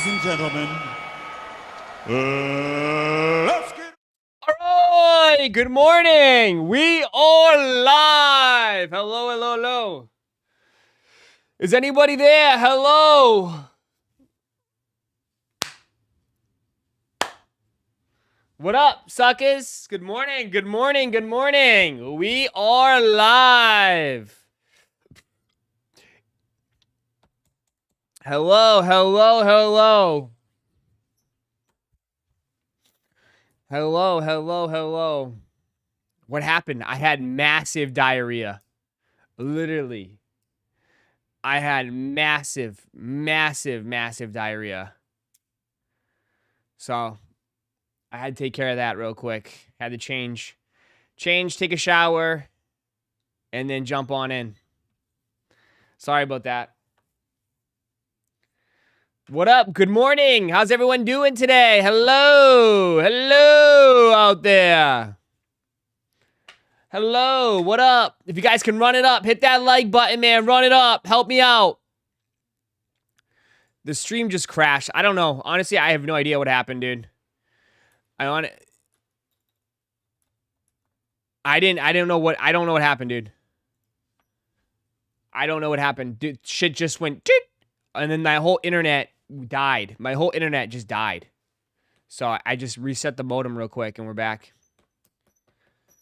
Ladies and gentlemen, let's get... All right, good morning. We are live. Hello, hello, hello. Is anybody there? Hello. What up, suckers? Good morning, good morning, good morning. We are live. Hello, hello, hello. Hello, hello, hello. What happened? I had massive diarrhea. Literally. I had massive, massive, massive diarrhea. So, I had to take care of that real quick. Had to change, take a shower, and then jump on in. Sorry about that. What up? Good morning. How's everyone doing today? Hello. Hello out there. Hello. What up? If you guys can run it up, hit that like button, man. Run it up. Help me out. The stream just crashed. I don't know. Honestly, I have no idea what happened, dude. I don't know what happened, dude. I don't know what happened. Dude, shit just went and then my whole internet died. My whole internet just died. So I just reset the modem real quick and we're back.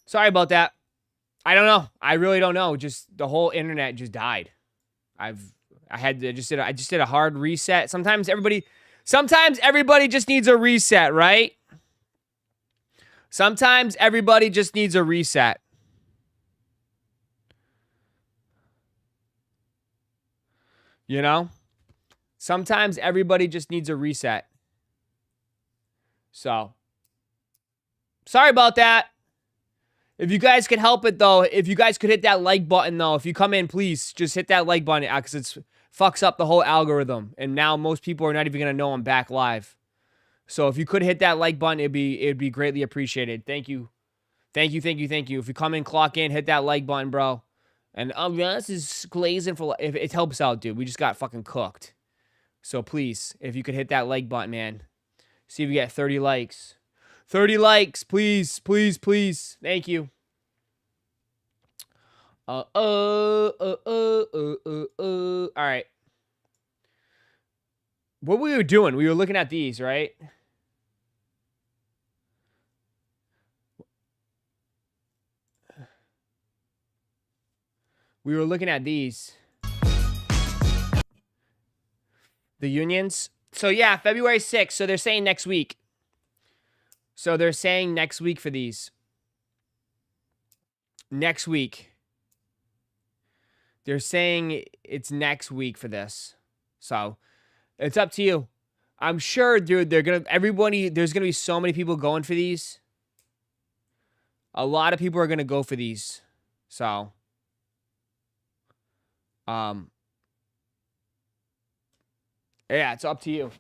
Sorry about that. I don't know. I really don't know. Just the whole internet just died. I just did a hard reset. Sometimes everybody just needs a reset, right? Sometimes everybody just needs a reset. You know? Sometimes everybody just needs a reset. So, sorry about that. If you guys could help it, though, if you guys could hit that like button, though, if you come in, please, just hit that like button, because it fucks up the whole algorithm. And now most people are not even going to know I'm back live. So if you could hit that like button, it'd be greatly appreciated. Thank you. Thank you, thank you, thank you. If you come in, clock in, hit that like button, bro. And this is glazing for... If it helps out, dude. We just got fucking cooked. So please, if you could hit that like button, man. See if we get 30 likes. 30 likes, please, please, please. Thank you. All right. What we were doing, we were looking at these, right? We were looking at these. The unions. So yeah, February 6th. So they're saying next week. So they're saying next week for these. Next week. They're saying it's next week for this. So it's up to you. I'm sure, dude, there's gonna be so many people going for these. A lot of people are gonna go for these. So yeah, it's up to you.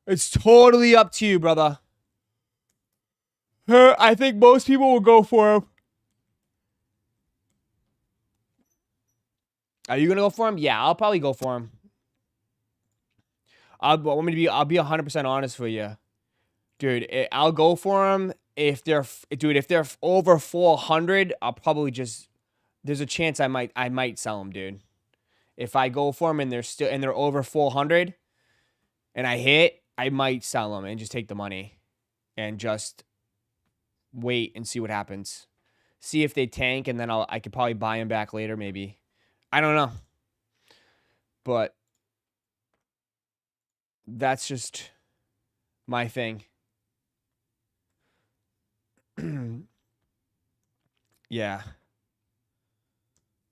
It's totally up to you, brother. I think most people will go for him. Are you gonna go for him? Yeah, I'll probably go for him. I'll be 100% honest with you, dude. I'll go for them if they're over 400. I'll probably just... There's a chance I might sell them, dude. If I go for them and they're over 400, and I hit, I might sell them and just take the money, and just wait and see what happens. See if they tank, and then I could probably buy them back later, maybe. I don't know, but that's just my thing. Yeah.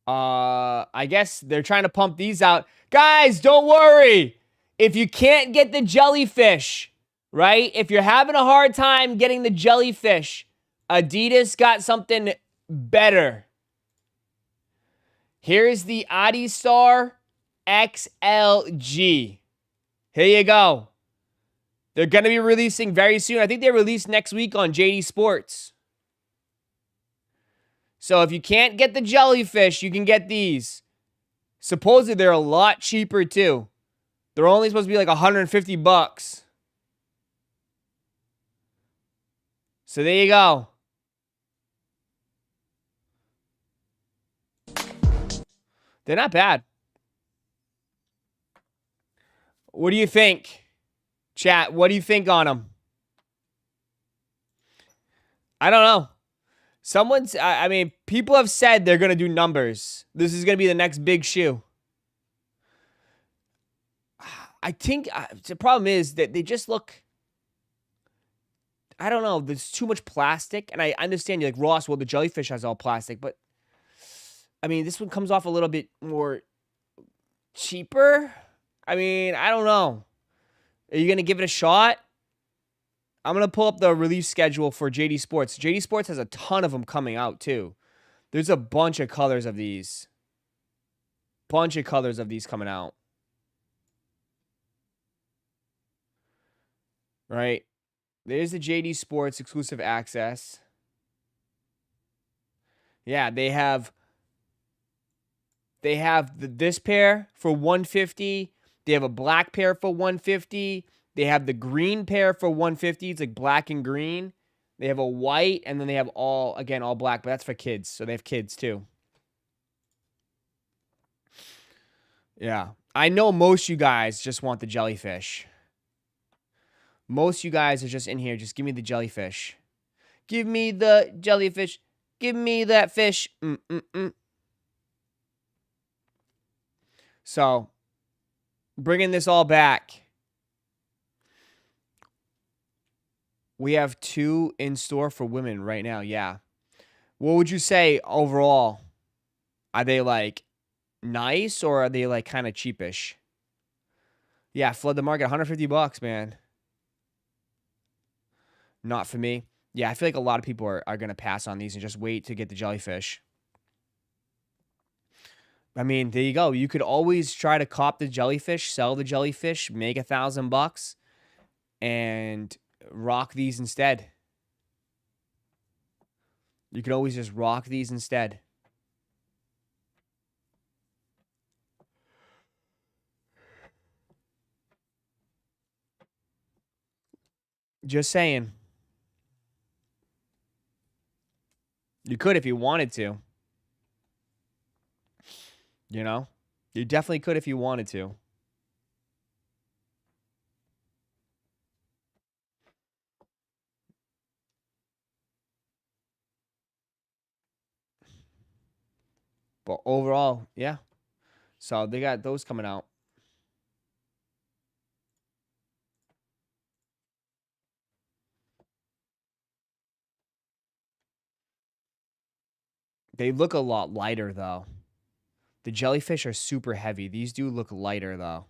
I guess they're trying to pump these out. Guys, don't worry. If you can't get the jellyfish, right? If you're having a hard time getting the jellyfish, Adidas got something better. Here's the Adistar XLG. Here you go. They're going to be releasing very soon. I think they release next week on JD Sports. So if you can't get the jellyfish, you can get these. Supposedly they're a lot cheaper too. They're only supposed to be like $150. So there you go. They're not bad. What do you think? Chat, what do you think on them? I don't know. I mean, people have said they're going to do numbers. This is going to be the next big shoe. I think the problem is that they just look, I don't know, there's too much plastic. And I understand you're like, Ross, well, the jellyfish has all plastic. But, I mean, this one comes off a little bit more cheaper. I mean, I don't know. Are you going to give it a shot? I'm going to pull up the release schedule for JD Sports. JD Sports has a ton of them coming out, too. There's a bunch of colors of these. Bunch of colors of these coming out. Right? There's the JD Sports exclusive access. Yeah, they have this pair for $150. They have a black pair for $150. They have the green pair for $150. It's like black and green. They have a white, and then they have all black, but that's for kids. So they have kids too. Yeah. I know most of you guys just want the jellyfish. Most of you guys are just in here. Just give me the jellyfish. Give me the jellyfish. Give me that fish. So, bringing this all back. We have 2 in store for women right now. Yeah. What would you say overall? Are they like nice or are they like kind of cheapish? Yeah, flood the market. $150, man. Not for me. Yeah, I feel like a lot of people are going to pass on these and just wait to get the jellyfish. I mean, there you go. You could always try to cop the jellyfish, sell the jellyfish, make $1,000, and rock these instead. You could always just rock these instead. Just saying. You could if you wanted to. You know? You definitely could if you wanted to. But overall, yeah. So they got those coming out. They look a lot lighter, though. The jellyfish are super heavy. These do look lighter, though.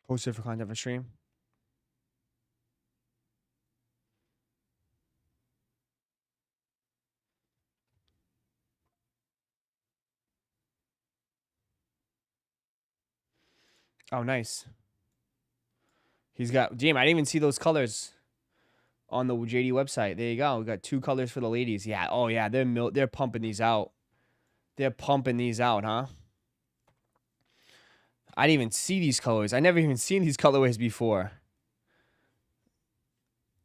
Posted for content for stream. Oh, nice. He's got... Damn, I didn't even see those colors on the JD website. There you go. We got 2 colors for the ladies. Yeah. Oh, yeah. They're pumping these out. They're pumping these out, huh? I didn't even see these colors. I never even seen these colorways before.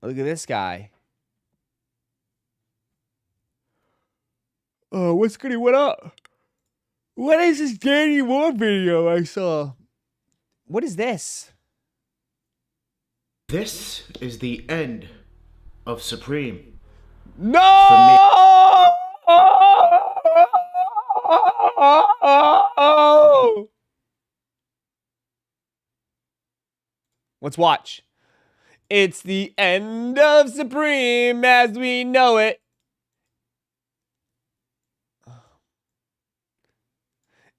Look at this guy. Oh, what's goody? What up? What is this Danny Moore video I saw? What is this? This is the end of Supreme. No! Let's watch. It's the end of Supreme as we know it.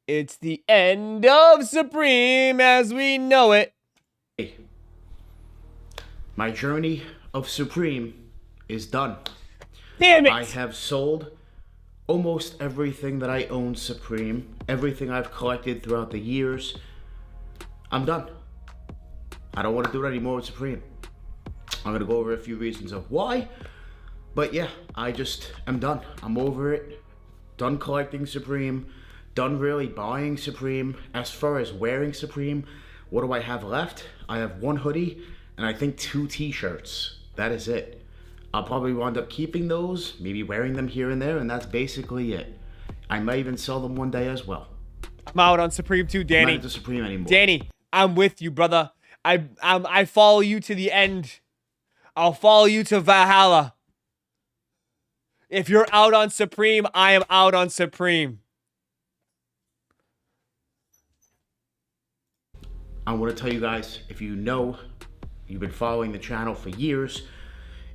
It's the end of Supreme as we know it. My journey of Supreme is done. Damn it! I have sold almost everything that I own Supreme, everything I've collected throughout the years, I'm done. I don't want to do it anymore with Supreme. I'm going to go over a few reasons of why. But yeah, I just am done. I'm over it. Done collecting Supreme. Done really buying Supreme. As far as wearing Supreme, what do I have left? I have one hoodie and I think 2 t-shirts. That is it. I'll probably wind up keeping those, maybe wearing them here and there, and that's basically it. I might even sell them one day as well. I'm out on Supreme too, I'm Danny. not into Supreme anymore. Danny, I'm with you, brother. I follow you to the end. I'll follow you to Valhalla. If you're out on Supreme, I am out on Supreme. I want to tell you guys, if you know, you've been following the channel for years,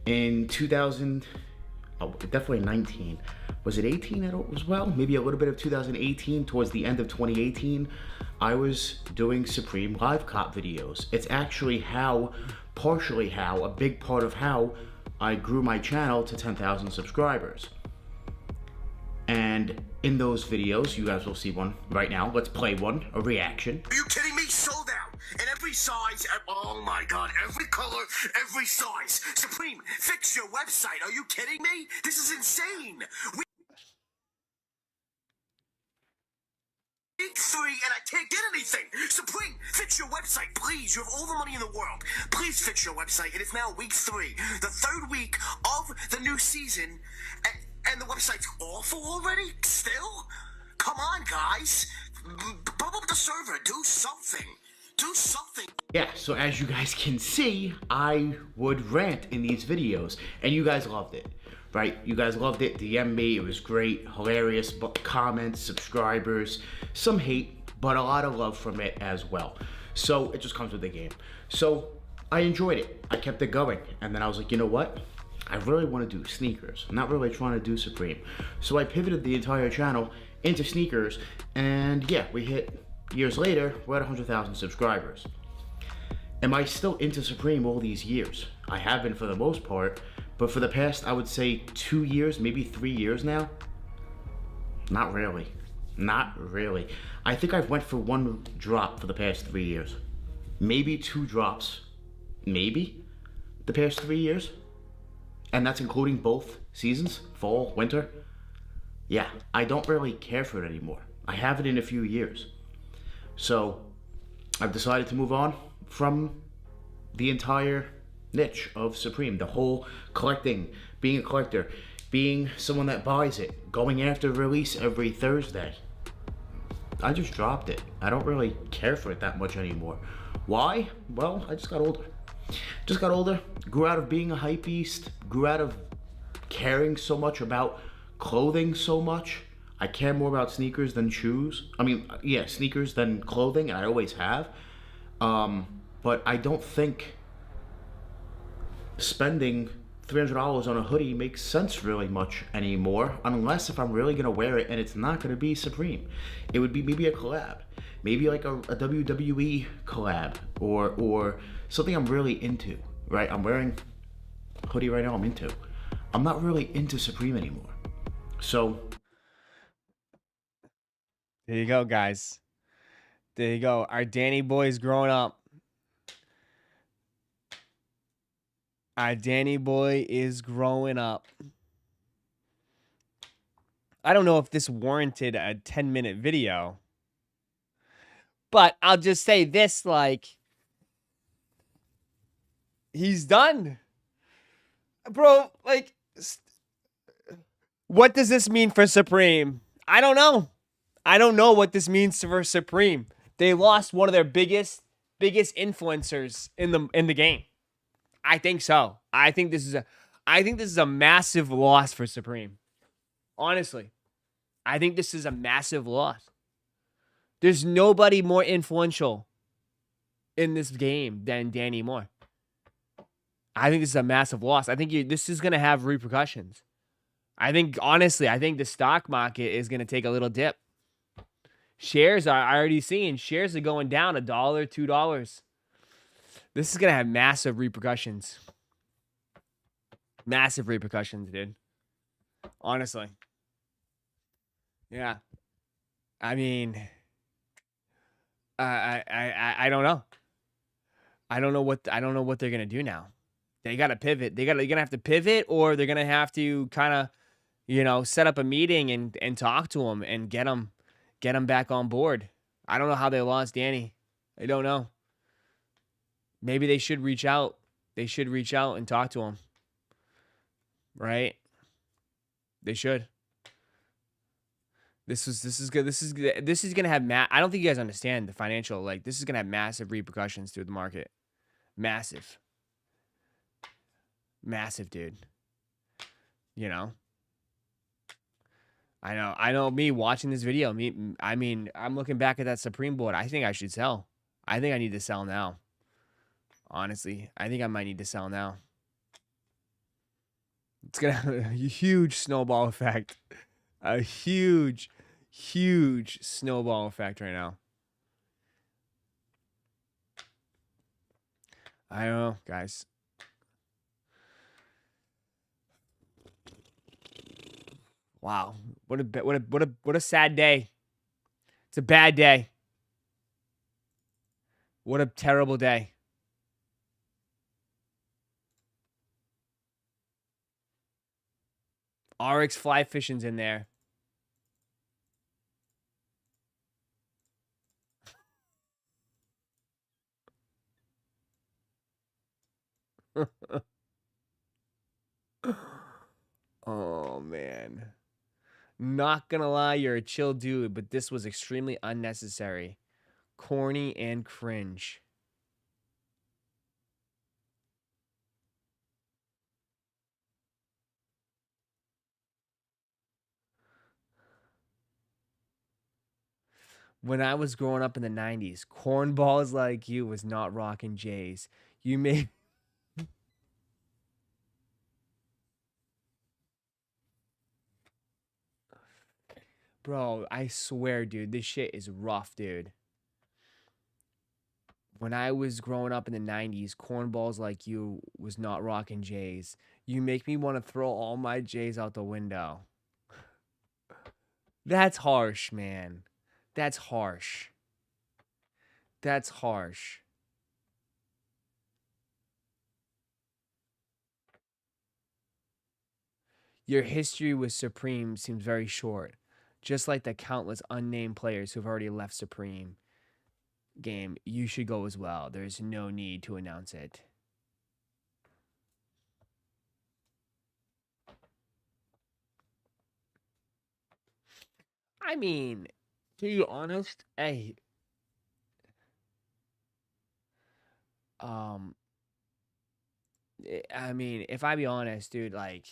in definitely 19, was it 18 as well? Maybe a little bit of 2018, towards the end of 2018, I was doing Supreme live cop videos. It's actually partially how, a big part of how I grew my channel to 10,000 subscribers. And in those videos, you guys will see one right now. Let's play one, a reaction. Are you kidding me? Sold out. In every size. Oh my God. Every color, every size. Supreme, fix your website. Are you kidding me? This is insane. Week 3 and I can't get anything. Supreme, fix your website, please. You have all the money in the world. Please fix your website. It is now week 3, the 3rd week of the new season, and the website's awful already? Still? Come on, guys. Bump up the server. Do something. Do something. Yeah, so as you guys can see, I would rant in these videos, and you guys loved it, right? You guys loved it, DM me, it was great, hilarious, but comments, subscribers, some hate, but a lot of love from it as well. So it just comes with the game. So I enjoyed it, I kept it going, and then I was like, you know what? I really want to do sneakers. I'm not really trying to do Supreme. So I pivoted the entire channel into sneakers, and yeah, we hit, years later, we're at 100,000 subscribers. Am I still into Supreme all these years? I have been for the most part, but for the past, I would say 2 years, maybe 3 years now, not really. Not really. I think I've went for 1 drop for the past 3 years. Maybe 2 drops, maybe, the past 3 years. And that's including both seasons, fall, winter. Yeah, I don't really care for it anymore. I haven't in a few years. So I've decided to move on from the entire niche of Supreme, the whole collecting, being a collector, being someone that buys it, going after release every Thursday. I just dropped it. I don't really care for it that much anymore. Why? Well, I just got older. Grew out of being a hype beast, grew out of caring so much about clothing so much. I care more about sneakers than shoes. I mean, yeah, sneakers than clothing, and I always have. But I don't think spending $300 on a hoodie makes sense really much anymore, unless if I'm really gonna wear it and it's not gonna be Supreme. It would be maybe a collab, maybe like a WWE collab, or something I'm really into, right? I'm wearing a hoodie right now I'm into. I'm not really into Supreme anymore. So There you go, guys. There you go. Our Danny boy's growing up. Our Danny boy is growing up. I don't know if this warranted a 10-minute video, but I'll just say this, like, he's done. Bro, like, what does this mean for Supreme? I don't know. I don't know what this means for Supreme. They lost one of their biggest influencers in the game. I think so. I think this is a massive loss for Supreme. Honestly, I think this is a massive loss. There's nobody more influential in this game than Danny Moore. I think this is a massive loss. I think this is going to have repercussions. I think, honestly, I think the stock market is going to take a little dip. Shares are already seeing. Shares are going down $1, $2. This is going to have massive repercussions. Massive repercussions, dude. Honestly. Yeah. I mean, I don't know. I don't know what they're gonna do now. They gotta pivot. They're gonna have to pivot, or they're gonna have to kind of, set up a meeting and talk to him and get him back on board. I don't know how they lost Danny. I don't know. Maybe they should reach out. They should reach out and talk to him. Right? They should. This is good. This is gonna have I don't think you guys understand the financial, like, this is gonna have massive repercussions through the market. Massive. Massive, dude. You know? I know me watching this video, I mean, I'm looking back at that Supreme board. I think I should sell. I think I need to sell now. Honestly, I think I might need to sell now. It's gonna have a huge snowball effect. A huge, huge snowball effect right now. I don't know, guys. Wow, what a sad day. It's a bad day. What a terrible day. RX Fly Fishing's in there. Oh, man. Not gonna lie, you're a chill dude, but this was extremely unnecessary. Corny and cringe. When I was growing up in the 90s, cornballs like you was not rocking J's. You made... Bro, I swear, dude, this shit is rough, dude. When I was growing up in the 90s, cornballs like you was not rocking J's. You make me want to throw all my J's out the window. That's harsh, man. That's harsh. That's harsh. Your history with Supreme seems very short, just like the countless unnamed players who've already left Supreme game. You should go as well. There's no need to announce it. I mean, to be honest, hey, I mean, if I be honest, dude, like,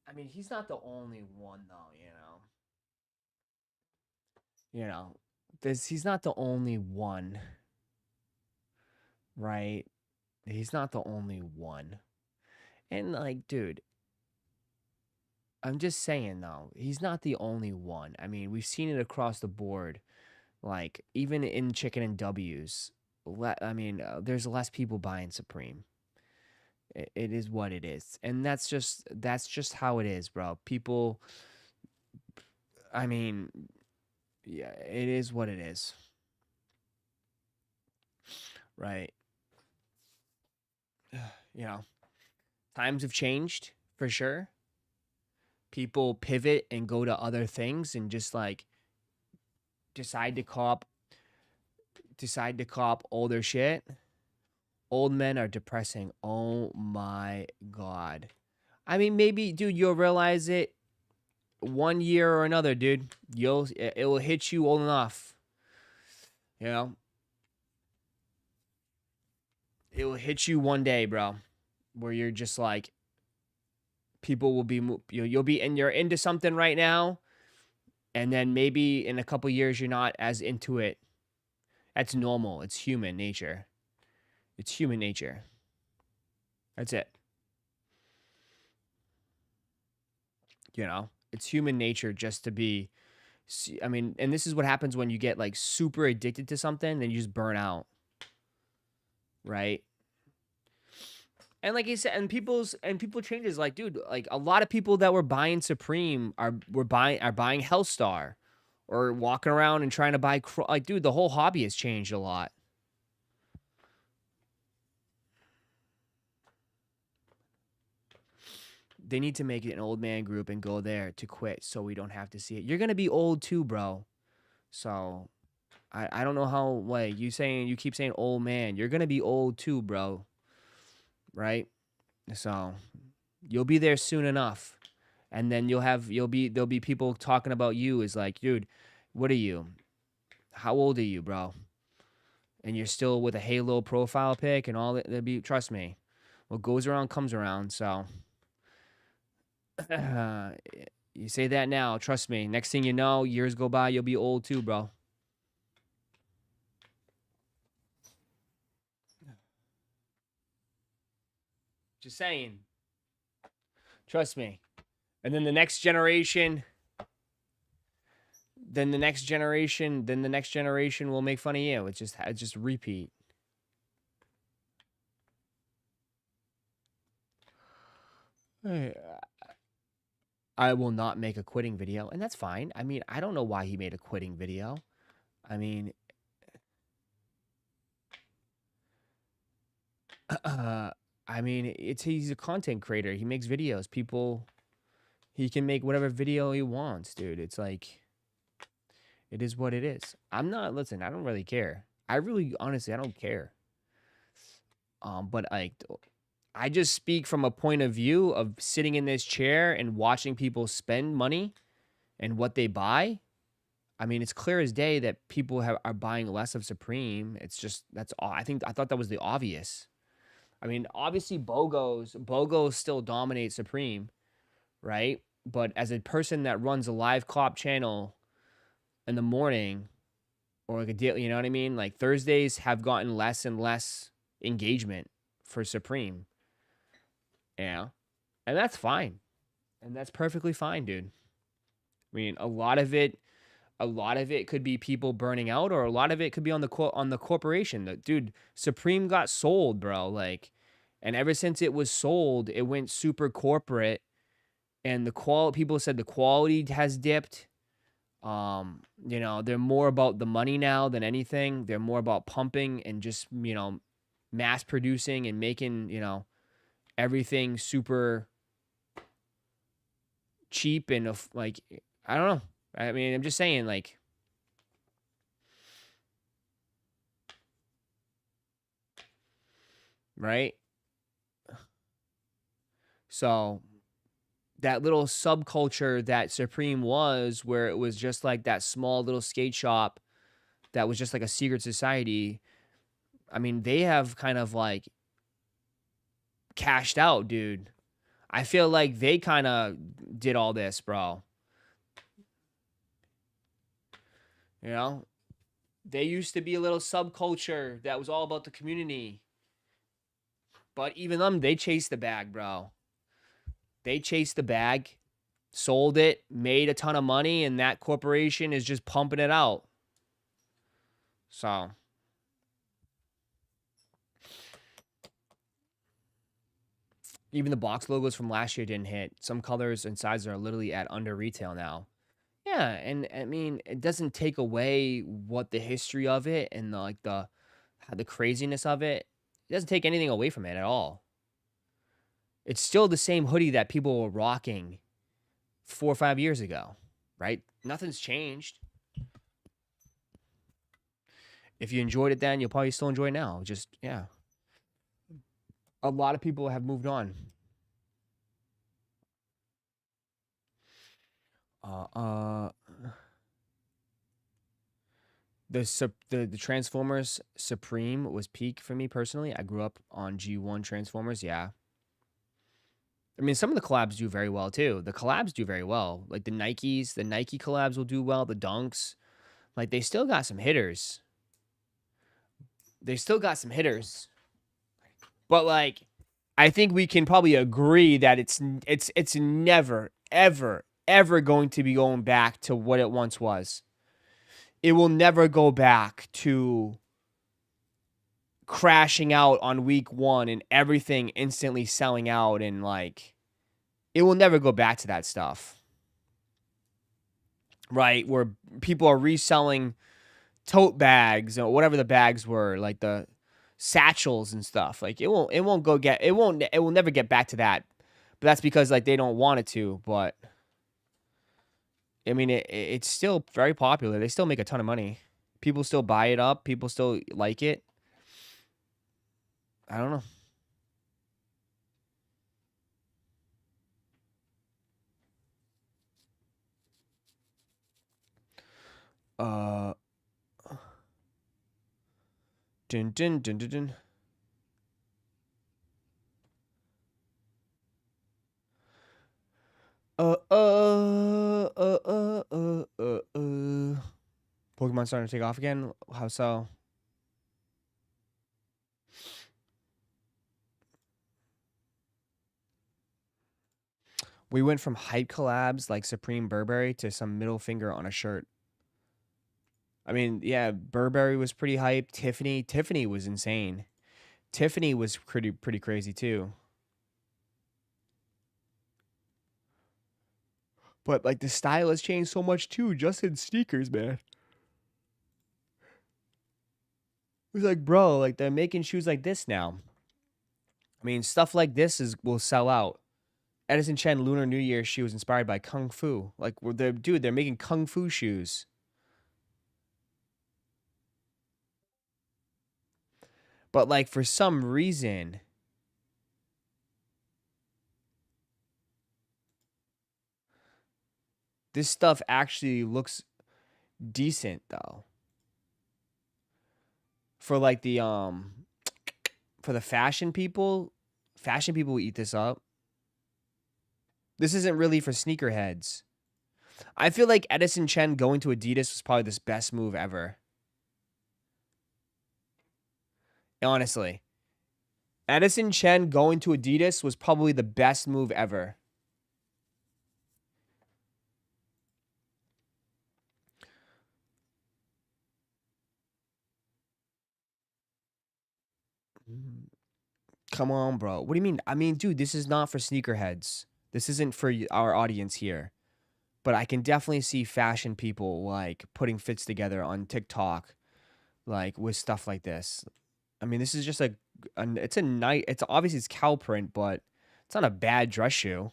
I mean, he's not the only one, though, he's not the only one, right? He's not the only one. And, like, dude, I'm just saying, though, he's not the only one. I mean, we've seen it across the board, like, even in Chicken and W's. There's less people buying Supreme. It is what it is, and that's just how it is, bro. People, I mean, yeah, it is what it is, right? Times have changed for sure. People pivot and go to other things and just like decide to cop older shit. Old men are depressing. Oh my god. I mean, maybe, dude, you'll realize it one year or another, dude. It will hit you old enough. It will hit you one day, bro, where you're just like, people will be, you'll be, and you're into something right now, and then maybe in a couple years you're not as into it. That's normal. It's human nature. It's human nature. That's it. It's human nature just to be, I mean, and this is what happens when you get like super addicted to something, then you just burn out. Right? And like he said, and people changes, like, dude, like a lot of people that were buying Supreme are buying Hellstar, or walking around and trying to buy like, dude, the whole hobby has changed a lot. They need to make it an old man group and go there to quit so we don't have to see it. You're gonna be old too, bro. So I don't know how, like, you keep saying old man. You're gonna be old too, bro. Right? So you'll be there soon enough. And then there'll be people talking about you as like, dude, what are you? How old are you, bro? And you're still with a Halo profile pic and all that. Trust me, what goes around comes around. So you say that now, trust me. Next thing you know, years go by, you'll be old too, bro. Just saying. Trust me. And then the next generation will make fun of you. It's just repeat. I will not make a quitting video, and that's fine. I mean, I don't know why he made a quitting video. I mean, he's a content creator. He makes videos. He can make whatever video he wants, dude. It's like, it is what it is. Listen, I don't really care. Honestly, I don't care. But I just speak from a point of view of sitting in this chair and watching people spend money and what they buy. I mean, it's clear as day that people are buying less of Supreme. It's just, I thought that was the obvious. I mean, obviously BOGOs still dominate Supreme, right? But as a person that runs a live cop channel in the morning, or like a deal, you know what I mean? Like, Thursdays have gotten less and less engagement for Supreme. Yeah. And that's fine. And that's perfectly fine, dude. I mean, a lot of it could be people burning out, or a lot of it could be on the corporation. Dude, Supreme got sold, bro. Like, and ever since it was sold, it went super corporate, and people said the quality has dipped. They're more about the money now than anything. They're more about pumping and just, mass producing and making, everything super cheap and like, I don't know. I mean, I'm just saying, like, right? So that little subculture that Supreme was, where it was just like that small little skate shop that was just like a secret society. I mean, they have kind of like cashed out, dude. I feel like they kind of did all this, bro. You know, they used to be a little subculture that was all about the community. But even them, they chased the bag, bro. They chased the bag, sold it, made a ton of money, and that corporation is just pumping it out. So even the box logos from last year didn't hit. Some colors and sizes are literally at under retail now. Yeah, and I mean, it doesn't take away what the history of it and the craziness of it. It doesn't take anything away from it at all. It's still the same hoodie that people were rocking 4 or 5 years ago, right? Nothing's changed. If you enjoyed it then, you'll probably still enjoy it now. Just, yeah. A lot of people have moved on. The Transformers Supreme was peak for me personally. I grew up on G1 Transformers, yeah. I mean, some of the collabs do very well too. The collabs do very well. Like the Nike collabs will do well. The Dunks, like, they still got some hitters. But like, I think we can probably agree that it's never, ever going to be going back to what it once was. It will never go back to crashing out on week 1 and everything instantly selling out, and like it will never go back to that stuff. Right? Where people are reselling tote bags or whatever the bags were, like the satchels and stuff. Like it will never get back to that. But that's because like they don't want it to, but I mean it's still very popular. They still make a ton of money. People still buy it up, people still like it. I don't know. Uh dun dun dun dun dun. Pokemon starting to take off again? How so? We went from hype collabs like Supreme Burberry to some middle finger on a shirt. I mean, yeah, Burberry was pretty hype. Tiffany was insane. Tiffany was pretty crazy too. But like the style has changed so much too, just in sneakers, man. It was like, bro, like they're making shoes like this now. I mean, stuff like this will sell out. Edison Chen Lunar New Year shoe was inspired by Kung Fu. Like, they're making Kung Fu shoes. But like for some reason, this stuff actually looks decent though. For like the for the fashion people will eat this up. This isn't really for sneakerheads. I feel like Edison Chen going to Adidas was probably the best move ever. Honestly. Edison Chen going to Adidas was probably the best move ever. Come on, bro. What do you mean? I mean, dude, this is not for sneakerheads. This isn't for our audience here. But I can definitely see fashion people like putting fits together on TikTok, like with stuff like this. I mean, this is just it's obviously it's cow print, but it's not a bad dress shoe.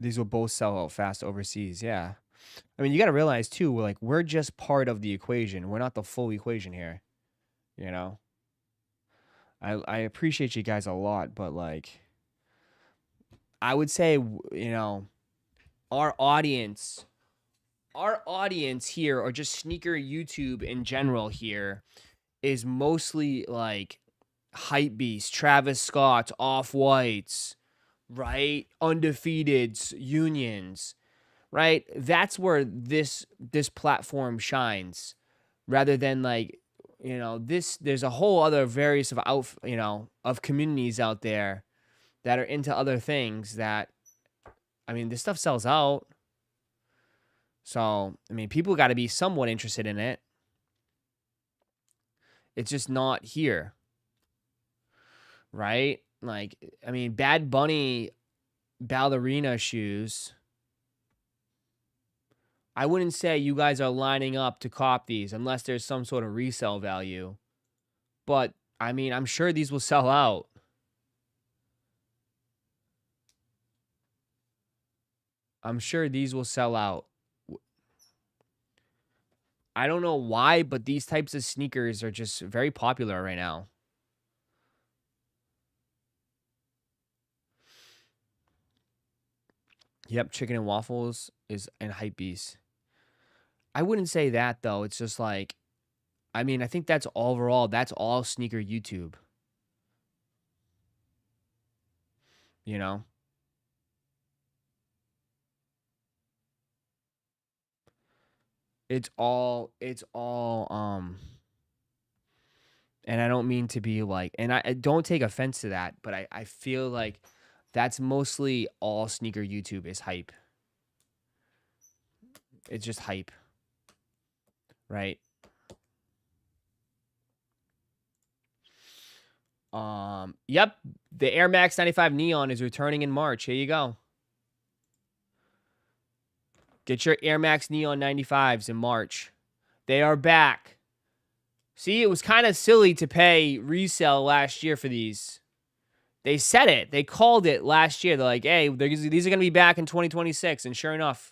These will both sell out fast overseas. Yeah. I mean, you got to realize too, we're just part of the equation. We're not the full equation here. You know? I appreciate you guys a lot, but like I would say, you know, our audience here, or just sneaker YouTube in general here, is mostly like hype beasts, Travis Scott, Off-Whites, right? Undefeateds, Unions, right? That's where this platform shines, rather than like, you know, there's a whole other various of communities out there that are into other things that, I mean, this stuff sells out. So, I mean, people got to be somewhat interested in it. It's just not here. Right? Like, I mean, Bad Bunny ballerina shoes. I wouldn't say you guys are lining up to cop these unless there's some sort of resale value. But, I mean, I'm sure these will sell out. I'm sure these will sell out. I don't know why, but these types of sneakers are just very popular right now. Yep, chicken and waffles is an hype beast. I wouldn't say that though. It's just like, I mean, I think that's all sneaker YouTube. You know? It's all And I don't mean to be like, and I don't take offense to that, but I feel like that's mostly all sneaker YouTube is hype. It's just hype, right? Yep, the Air Max 95 Neon is returning in March. Here you go. Get your Air Max Neon 95s in March. They are back. See, it was kind of silly to pay resale last year for these. They said it. They called it last year. They're like, hey, these are going to be back in 2026. And sure enough,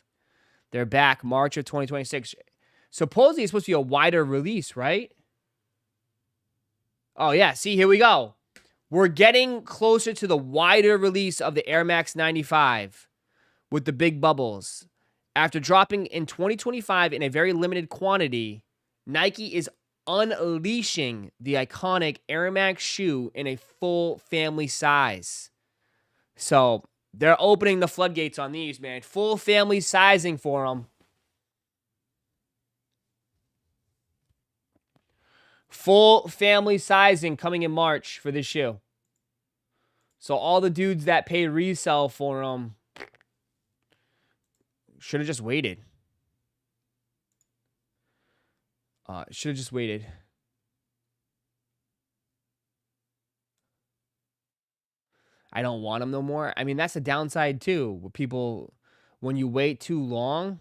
they're back March of 2026. Supposedly, it's supposed to be a wider release, right? Oh, yeah. See, here we go. We're getting closer to the wider release of the Air Max 95 with the big bubbles. After dropping in 2025 in a very limited quantity, Nike is unleashing the iconic Air Max shoe in a full family size. So they're opening the floodgates on these, man. Full family sizing for them. Full family sizing coming in March for this shoe. So all the dudes that paid resale for them should have just waited. Should have just waited. I don't want them no more. I mean, that's the downside too. People, when you wait too long,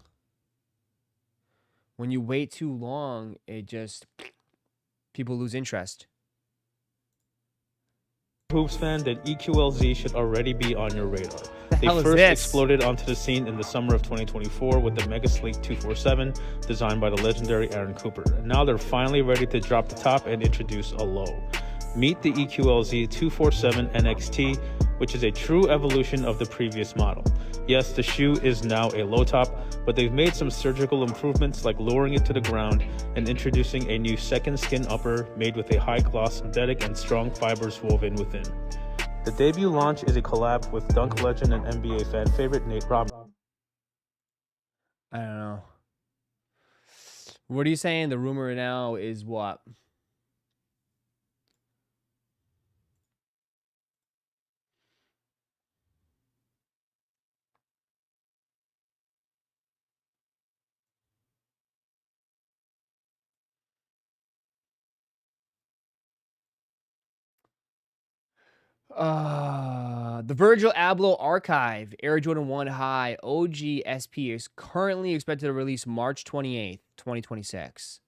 it just, people lose interest. Hoops fan, that EQLZ should already be on your radar. They hell is first this? exploded onto the scene in the summer of 2024 with the Mega Sleek 247 designed by the legendary Aaron Cooper. And now they're finally ready to drop the top and introduce a low. Meet the EQLZ 247 NXT, which is a true evolution of the previous model. Yes, the shoe is now a low top, but they've made some surgical improvements like lowering it to the ground and introducing a new second skin upper made with a high gloss synthetic and strong fibers woven within. The debut launch is a collab with dunk legend and NBA fan favorite Nate Robinson. I don't know. What are you saying? The rumor now is what? The Virgil Abloh Archive Air Jordan 1 High OG SP is currently expected to release March 28th, 2026.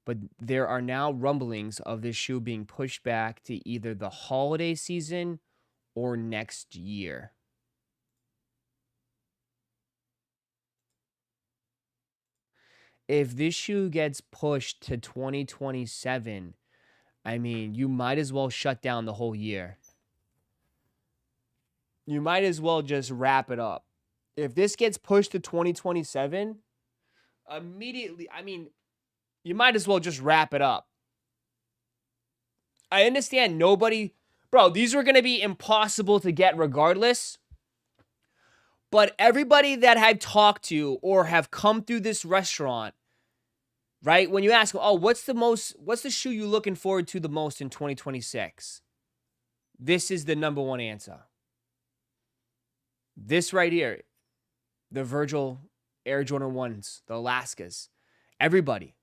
But there are now rumblings of this shoe being pushed back to either the holiday season or next year. If this shoe gets pushed to 2027, I mean, you might as well shut down the whole year. You might as well just wrap it up. If this gets pushed to 2027, immediately, I mean, you might as well just wrap it up. I understand nobody, bro, these were going to be impossible to get regardless. But everybody that I've talked to or have come through this restaurant, right? When you ask, oh, what's the shoe you looking forward to the most in 2026? This is the number one answer. This right here, the Virgil Air Jordan 1s, the Alaskas, everybody,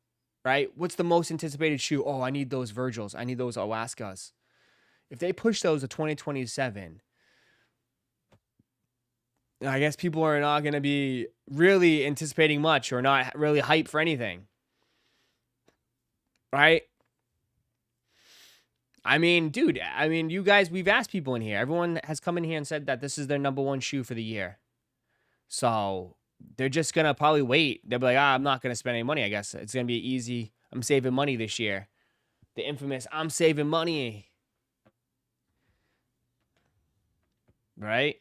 right? What's the most anticipated shoe? Oh, I need those Virgils. I need those Alaskas. If they push those to 2027, I guess people are not going to be really anticipating much or not really hyped for anything, right? I mean, dude, you guys, we've asked people in here. Everyone has come in here and said that this is their number one shoe for the year. So they're just going to probably wait. They'll be like, I'm not going to spend any money, I guess. It's going to be easy. I'm saving money this year. The infamous, I'm saving money. Right?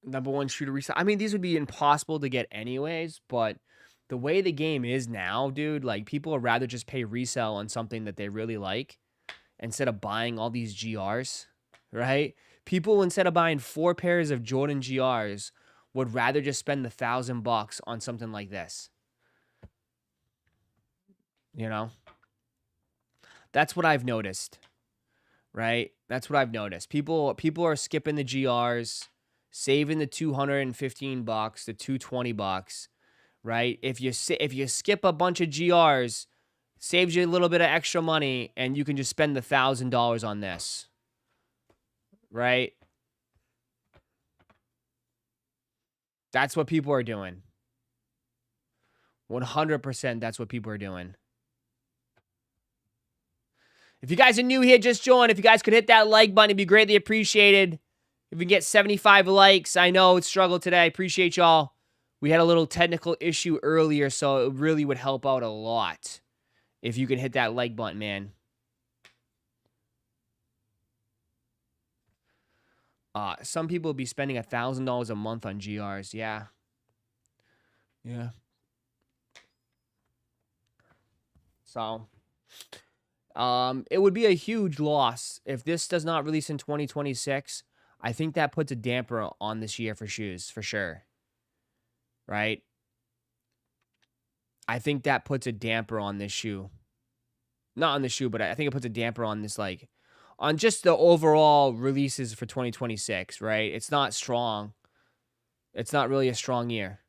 Number one shoe to resell. I mean, these would be impossible to get anyways, but the way the game is now, dude, like people would rather just pay resale on something that they really like instead of buying all these GRs, right? People, instead of buying 4 pairs of Jordan GRs, would rather just spend the $1,000 on something like this. You know? That's what I've noticed. Right? That's what I've noticed. People are skipping the GRs, saving the $215, the $220, right? If you skip a bunch of GRs, saves you a little bit of extra money, and you can just spend the $1,000 on this, right? That's what people are doing. 100%. That's what people are doing. If you guys are new here, just join. If you guys could hit that like button, it'd be greatly appreciated. If we get 75 likes, I know it's struggled today. I appreciate y'all. We had a little technical issue earlier, so it really would help out a lot if you could hit that like button, man. Some people will be spending $1,000 a month on GRs. Yeah. Yeah. So... it would be a huge loss if this does not release in 2026. I think that puts a damper on this year for shoes, for sure. Right? I think that puts a damper on this shoe. Not on the shoe, but I think it puts a damper on this, like, on just the overall releases for 2026, right? It's not strong. It's not really a strong year.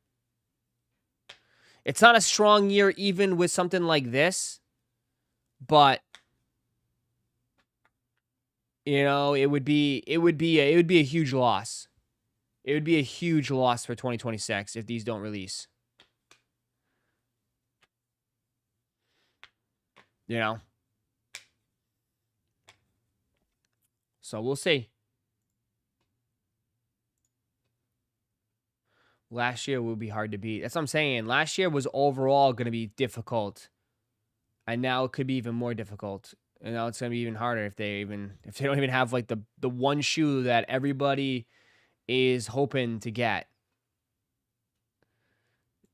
It's not a strong year even with something like this, but you know, it would be a huge loss. It would be a huge loss for 2026 if these don't release. You know? So we'll see. Last year will be hard to beat. That's what I'm saying. Last year was overall going to be difficult. And now it could be even more difficult. And now it's going to be even harder if they don't even have like the one shoe that everybody is hoping to get.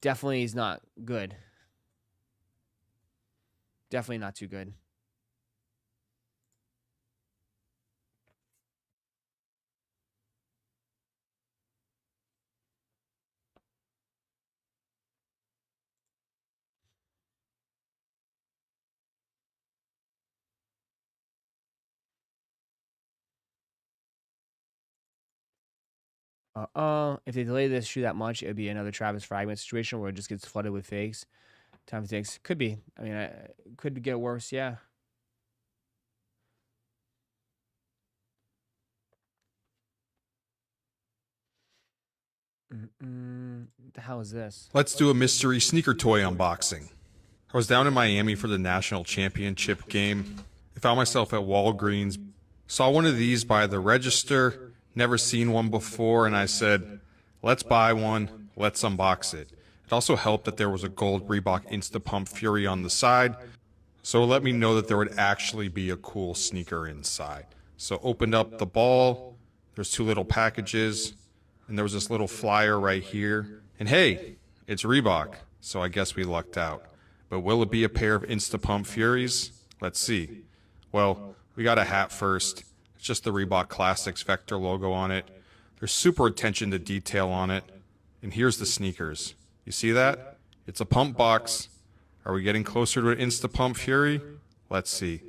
Definitely is not good. Definitely not too good. If they delay this shoe that much, it would be another Travis Fragment situation where it just gets flooded with fakes. Time it takes. Could be. I mean, it could get worse, yeah. What the hell is this? Let's do a mystery sneaker toy unboxing. I was down in Miami for the national championship game. I found myself at Walgreens, saw one of these by the register, never seen one before, and I said, let's buy one, let's unbox it. It also helped that there was a gold Reebok Instapump Fury on the side, so it let me know that there would actually be a cool sneaker inside. So opened up the ball, there's two little packages, and there was this little flyer right here. And hey, it's Reebok, so I guess we lucked out. But will it be a pair of Instapump Furies? Let's see. Well, we got a hat first. It's just the Reebok Classics Vector logo on it. There's super attention to detail on it. And here's the sneakers. You see that? It's a pump box. Are we getting closer to an Instapump Fury? Let's see.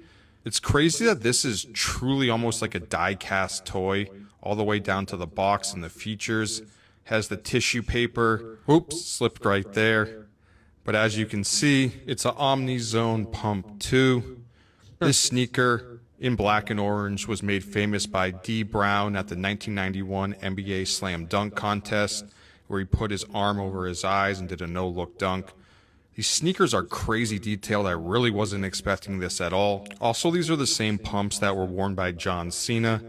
It's crazy that this is truly almost like a die-cast toy, all the way down to the box and the features. Has the tissue paper. Oops, slipped right there. But as you can see, it's an Omnizone Pump 2. This sneaker, in black and orange, was made famous by D. Brown at the 1991 NBA Slam Dunk Contest, where he put his arm over his eyes and did a no-look dunk. These sneakers are crazy detailed. I really wasn't expecting this at all. Also, these are the same pumps that were worn by John Cena.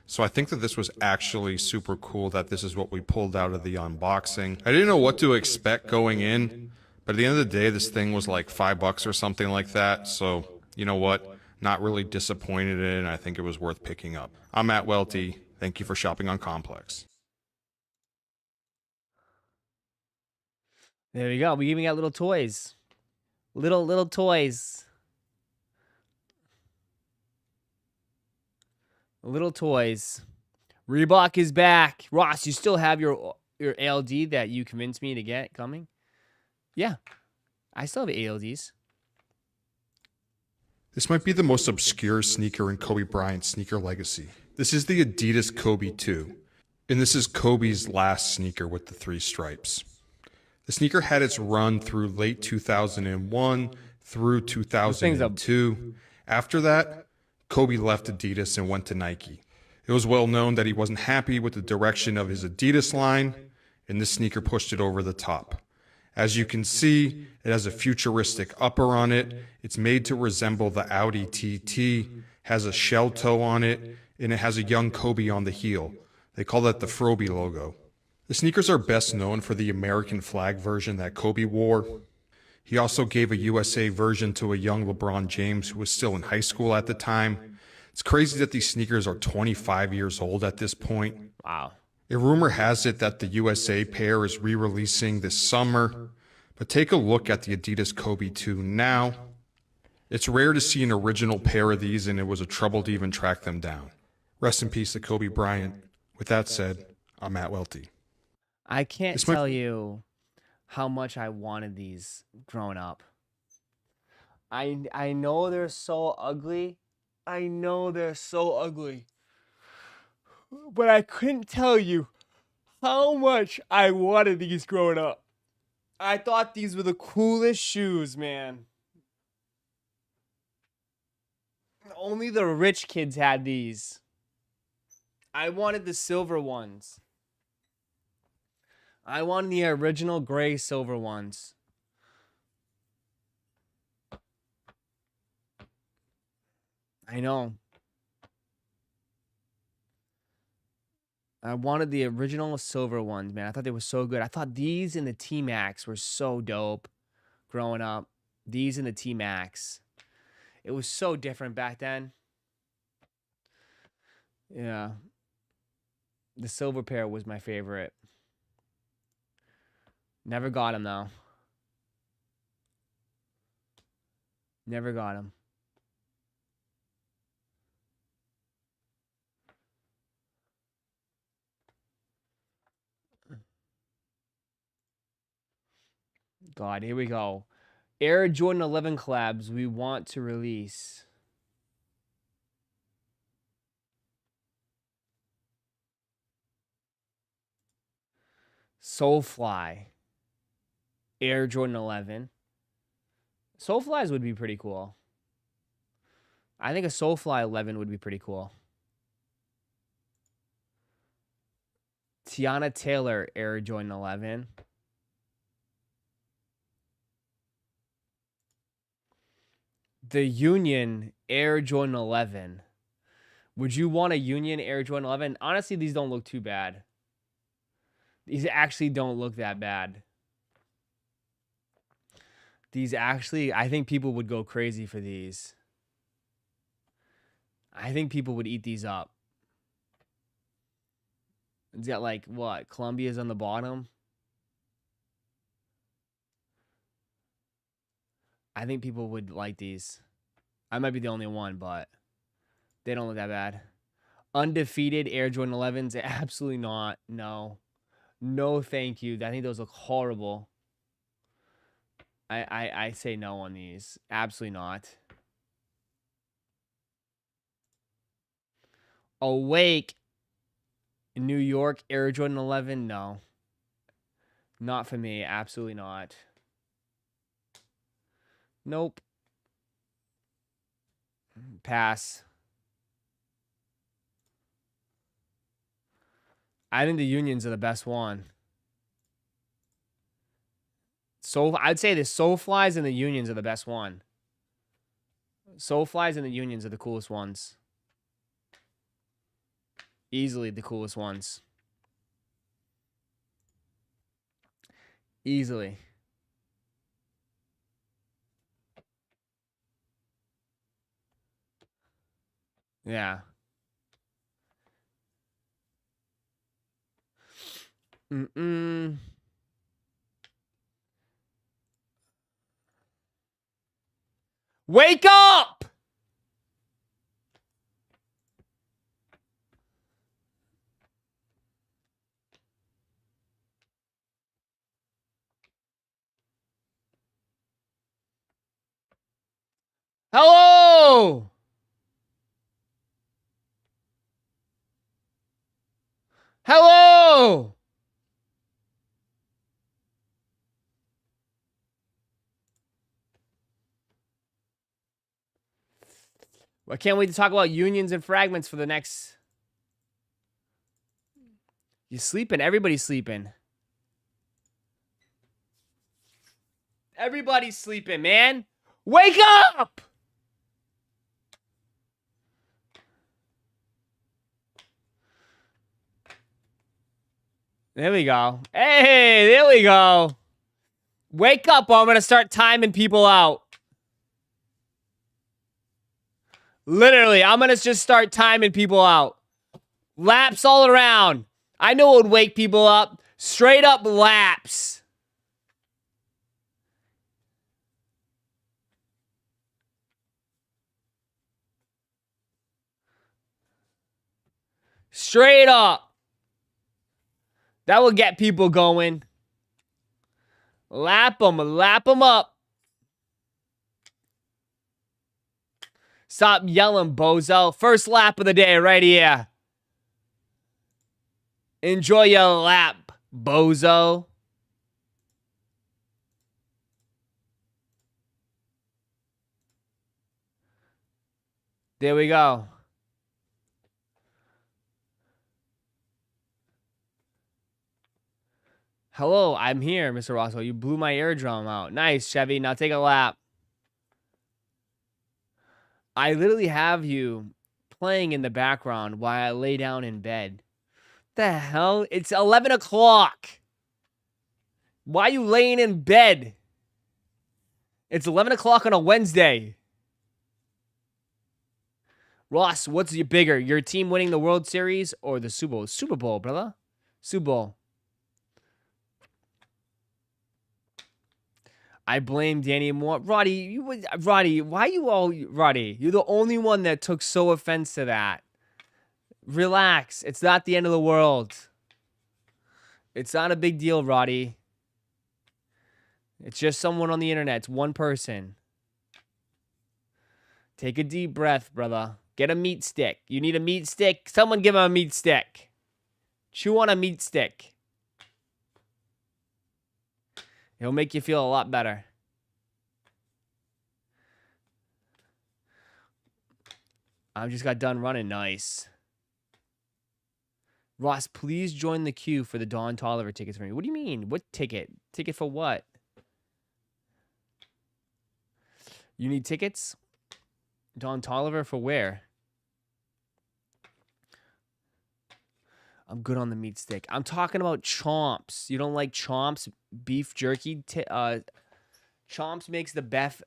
So I think that this was actually super cool that this is what we pulled out of the unboxing. I didn't know what to expect going in, but at the end of the day, this thing was like $5 or something like that. So, you know what? Not really disappointed in it, and I think it was worth picking up. I'm Matt Welty. Thank you for shopping on Complex. There we go. We even got little toys. Little toys. Little toys. Reebok is back. Ross, you still have your your ALD that you convinced me to get coming? Yeah, I still have ALDs. This might be the most obscure sneaker in Kobe Bryant's sneaker legacy. This is the Adidas Kobe 2, and this is Kobe's last sneaker with the 3 stripes. The sneaker had its run through late 2001 through 2002. After that, Kobe left Adidas and went to Nike. It was well known that he wasn't happy with the direction of his Adidas line, and this sneaker pushed it over the top. As you can see, it has a futuristic upper on it. It's made to resemble the Audi TT, has a shell toe on it, and it has a young Kobe on the heel. They call that the Froby logo. The sneakers are best known for the American flag version that Kobe wore. He also gave a USA version to a young LeBron James who was still in high school at the time. It's crazy that these sneakers are 25 years old at this point. Wow. A rumor has it that the USA pair is re-releasing this summer, but take a look at the Adidas Kobe 2 now. It's rare to see an original pair of these, and it was a trouble to even track them down. Rest in peace to Kobe Bryant. With that said, I'm Matt Welty. I can't tell you how much I wanted these growing up. I know they're so ugly. I know they're so ugly. But I couldn't tell you how much I wanted these growing up. I thought these were the coolest shoes, man. Only the rich kids had these. I wanted the silver ones. I wanted the original gray silver ones. I know. I wanted the original silver ones, man. I thought they were so good. I thought these and the T-Max were so dope growing up. These and the T-Max. It was so different back then. Yeah. The silver pair was my favorite. Never got him, though. Never got him. God, here we go. Air Jordan 11 collabs we want to release. Soulfly. Air Jordan 11. Soulflies would be pretty cool. I think a Soulfly 11 would be pretty cool. Tiana Taylor Air Jordan 11. The Union Air Jordan 11. Would you want a Union Air Jordan 11? Honestly, these don't look too bad. These actually don't look that bad. These actually, I think people would go crazy for these. I think people would eat these up. It's got like, what? Columbia's on the bottom. I think people would like these. I might be the only one, but they don't look that bad. Undefeated Air Jordan 11s? Absolutely not. No. No, thank you. I think those look horrible. I say no on these. Absolutely not. Awake New York Air Jordan 11? No. Not for me. Absolutely not. Nope. Pass. I think the Unions are the best one. So I'd say the Soulflies and the Unions are the best one. Soulflies and the Unions are the coolest ones. Easily the coolest ones. Easily. Yeah. Wake up! Hello! Hello! I can't wait to talk about unions and fragments for the next... You sleeping? Everybody's sleeping. Everybody's sleeping, man. Wake up! There we go. Hey, there we go. Wake up or I'm going to start timing people out. Literally, I'm going to just start timing people out. Laps all around. I know it would wake people up. Straight up laps. Straight up. That will get people going. Lap them up. Stop yelling, bozo. First lap of the day right here. Enjoy your lap, bozo. There we go. Hello, I'm here, Mr. Roszko. You blew my eardrum out. Nice, Chevy. Now take a lap. I literally have you playing in the background while I lay down in bed. The hell? It's 11 o'clock. Why are you laying in bed? It's 11 o'clock on a Wednesday. Ross, what's bigger? Your team winning the World Series or the Super Bowl? Super Bowl, brother. Super Bowl. I blame Danny Moore. Roddy, why you all... Roddy, you're the only one that took so offense to that. Relax. It's not the end of the world. It's not a big deal, Roddy. It's just someone on the internet. It's one person. Take a deep breath, brother. Get a meat stick. You need a meat stick? Someone give him a meat stick. Chew on a meat stick. It'll make you feel a lot better. I just got done running. Nice. Ross, please join the queue for the Don Tolliver tickets for me. What do you mean? What ticket? Ticket for what? You need tickets? Don Tolliver for where? I'm good on the meat stick. I'm talking about Chomps. You don't like Chomps beef jerky? Chomps makes the best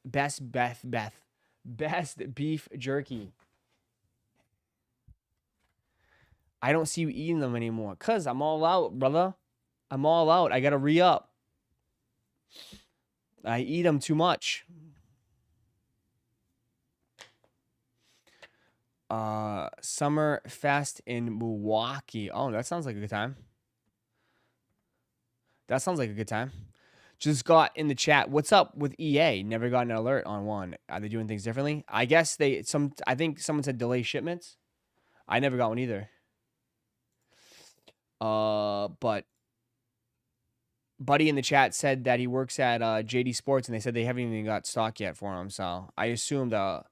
beef jerky. I don't see you eating them anymore. Cause I'm all out, brother. I'm all out. I gotta re-up. I eat them too much. Summer Fest in Milwaukee. Oh, that sounds like a good time. That sounds like a good time. Just got in the chat. What's up with EA? Never got an alert on one. Are they doing things differently? I guess I think someone said delay shipments. I never got one either. But Buddy in the chat said that he works at JD Sports and they said they haven't even got stock yet for him. So I assumed the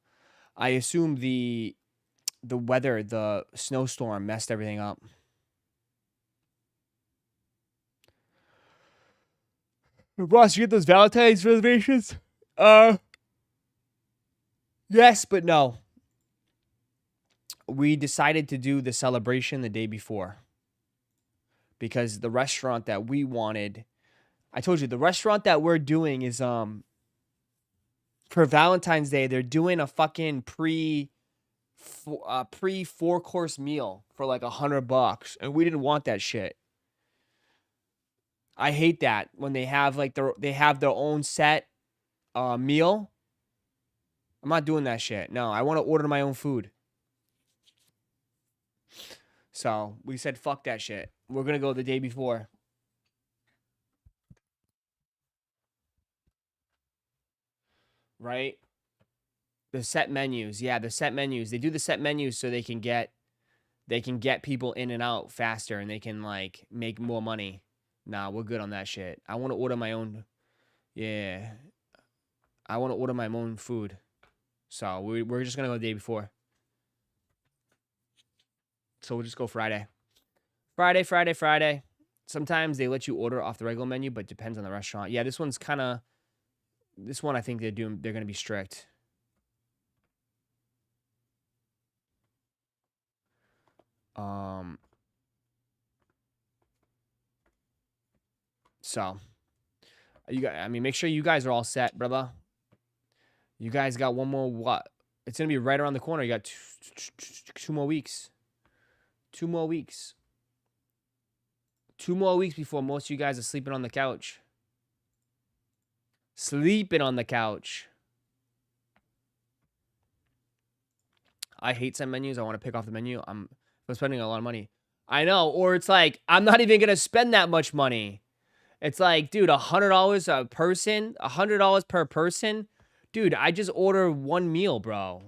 weather, the snowstorm messed everything up. Ross, you get those Valentine's reservations? Yes, but no. We decided to do the celebration the day before. Because the restaurant that we wanted, I told you, the restaurant that we're doing is, for Valentine's Day, they're doing a fucking pre 4-course meal for like $100, and we didn't want that shit. I hate that when they have like they have their own set meal. I'm not doing that shit. No, I want to order my own food. So we said fuck that shit. We're gonna go the day before. Right? The set menus. Yeah, the set menus. They do the set menus so they can get people in and out faster and they can like make more money. Nah, we're good on that shit. I want to order my own. Yeah. I want to order my own food. So we're just going to go the day before. So we'll just go Friday. Friday. Sometimes they let you order off the regular menu, but depends on the restaurant. Yeah, this one I think they're going to be strict. So you guys, I mean, make sure you guys are all set, brother. You guys got one more what? It's gonna be right around the corner. You got two more weeks. 2 more weeks. 2 more weeks before most of you guys are sleeping on the couch. Sleeping on the couch. I hate some menus. I want to pick off the menu. I'm spending a lot of money. I know. Or it's like, I'm not even going to spend that much money. It's like, dude, $100 a person, $100 per person. Dude, I just order one meal, bro.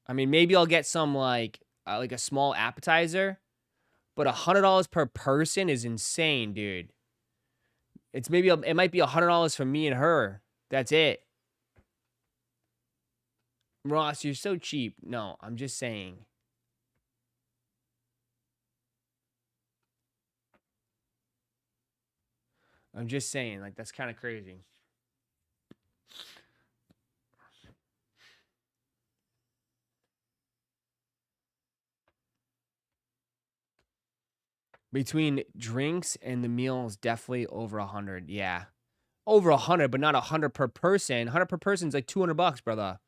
I mean, maybe I'll get some like a small appetizer, but $100 per person is insane, dude. It might be $100 for me and her. That's it. Ross, you're so cheap. No, I'm just saying. Like, that's kind of crazy. Between drinks and the meals, definitely over 100. Yeah. Over 100, but not 100 per person. 100 per person is like $200, brother.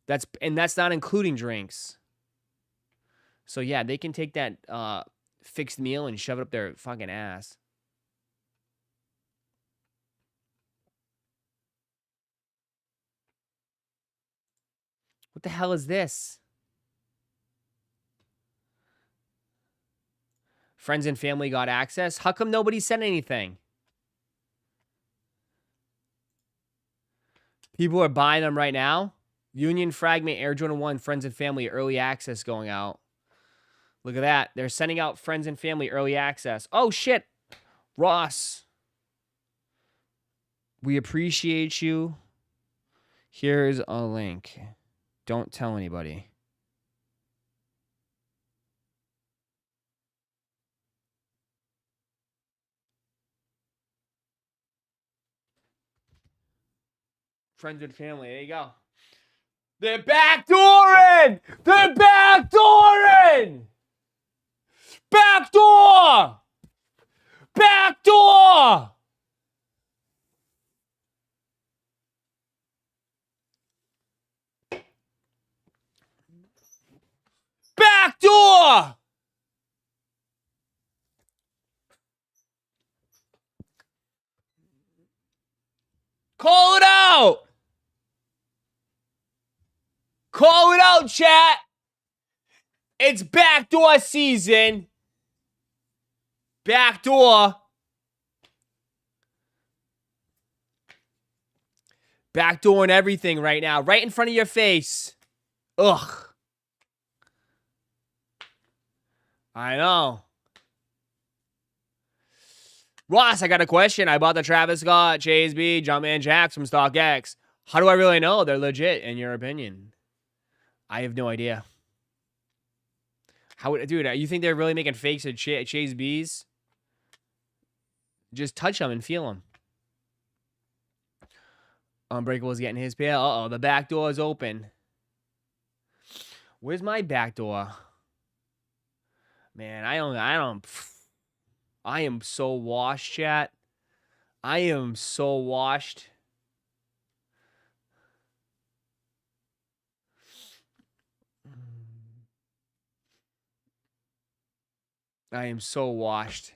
That's not including drinks. So yeah, they can take that fixed meal and shove it up their fucking ass. What the hell is this? Friends and family got access. How come nobody sent anything? People are buying them right now. Union Fragment Air Jordan 1 Friends and Family early access going out. Look at that. They're sending out Friends and Family early access. Oh, shit. Ross. We appreciate you. Here's a link. Don't tell anybody. Friends and family. There you go. They're backdooring! They're backdooring! Backdoor! Backdoor! Backdoor! Call it out! Call it out, chat! It's backdoor season. Backdoor. Backdooring everything right now. Right in front of your face. Ugh. I know. Ross, I got a question. I bought the Travis Scott, Chase B, Jumpman Jacks from StockX. How do I really know they're legit, in your opinion? I have no idea. Dude, you think they're really making fakes at Chase B's? Just touch them and feel them. Unbreakable's getting his pair. Uh-oh, the back door is open. Where's my back door? Man, I am so washed, chat. I am so washed. I am so washed.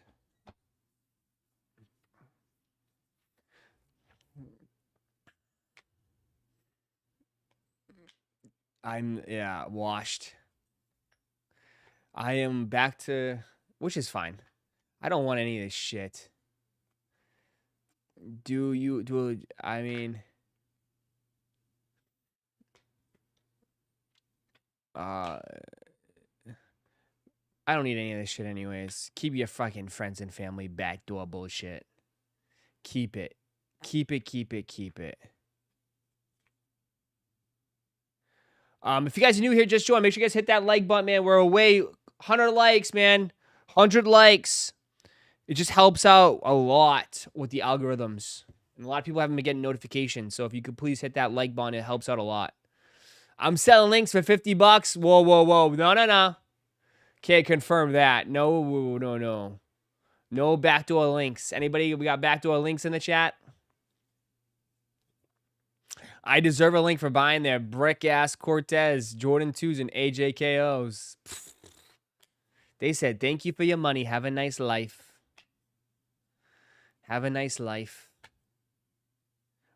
Washed. I am back to, which is fine. I don't want any of this shit. I mean, I don't need any of this shit anyways. Keep your fucking friends and family backdoor bullshit. Keep it. Keep it, keep it, keep it. If you guys are new here, just join. Make sure you guys hit that like button, man. We're away 100 likes, man. 100 likes. It just helps out a lot with the algorithms. And a lot of people haven't been getting notifications. So if you could please hit that like button, it helps out a lot. I'm selling links for $50. Whoa, whoa, whoa. No, no, no. Can't confirm that. No, no, no. No backdoor links. Anybody? We got backdoor links in the chat? I deserve a link for buying their brick-ass Cortez, Jordan 2s, and AJKOs. They said, thank you for your money. Have a nice life. Have a nice life.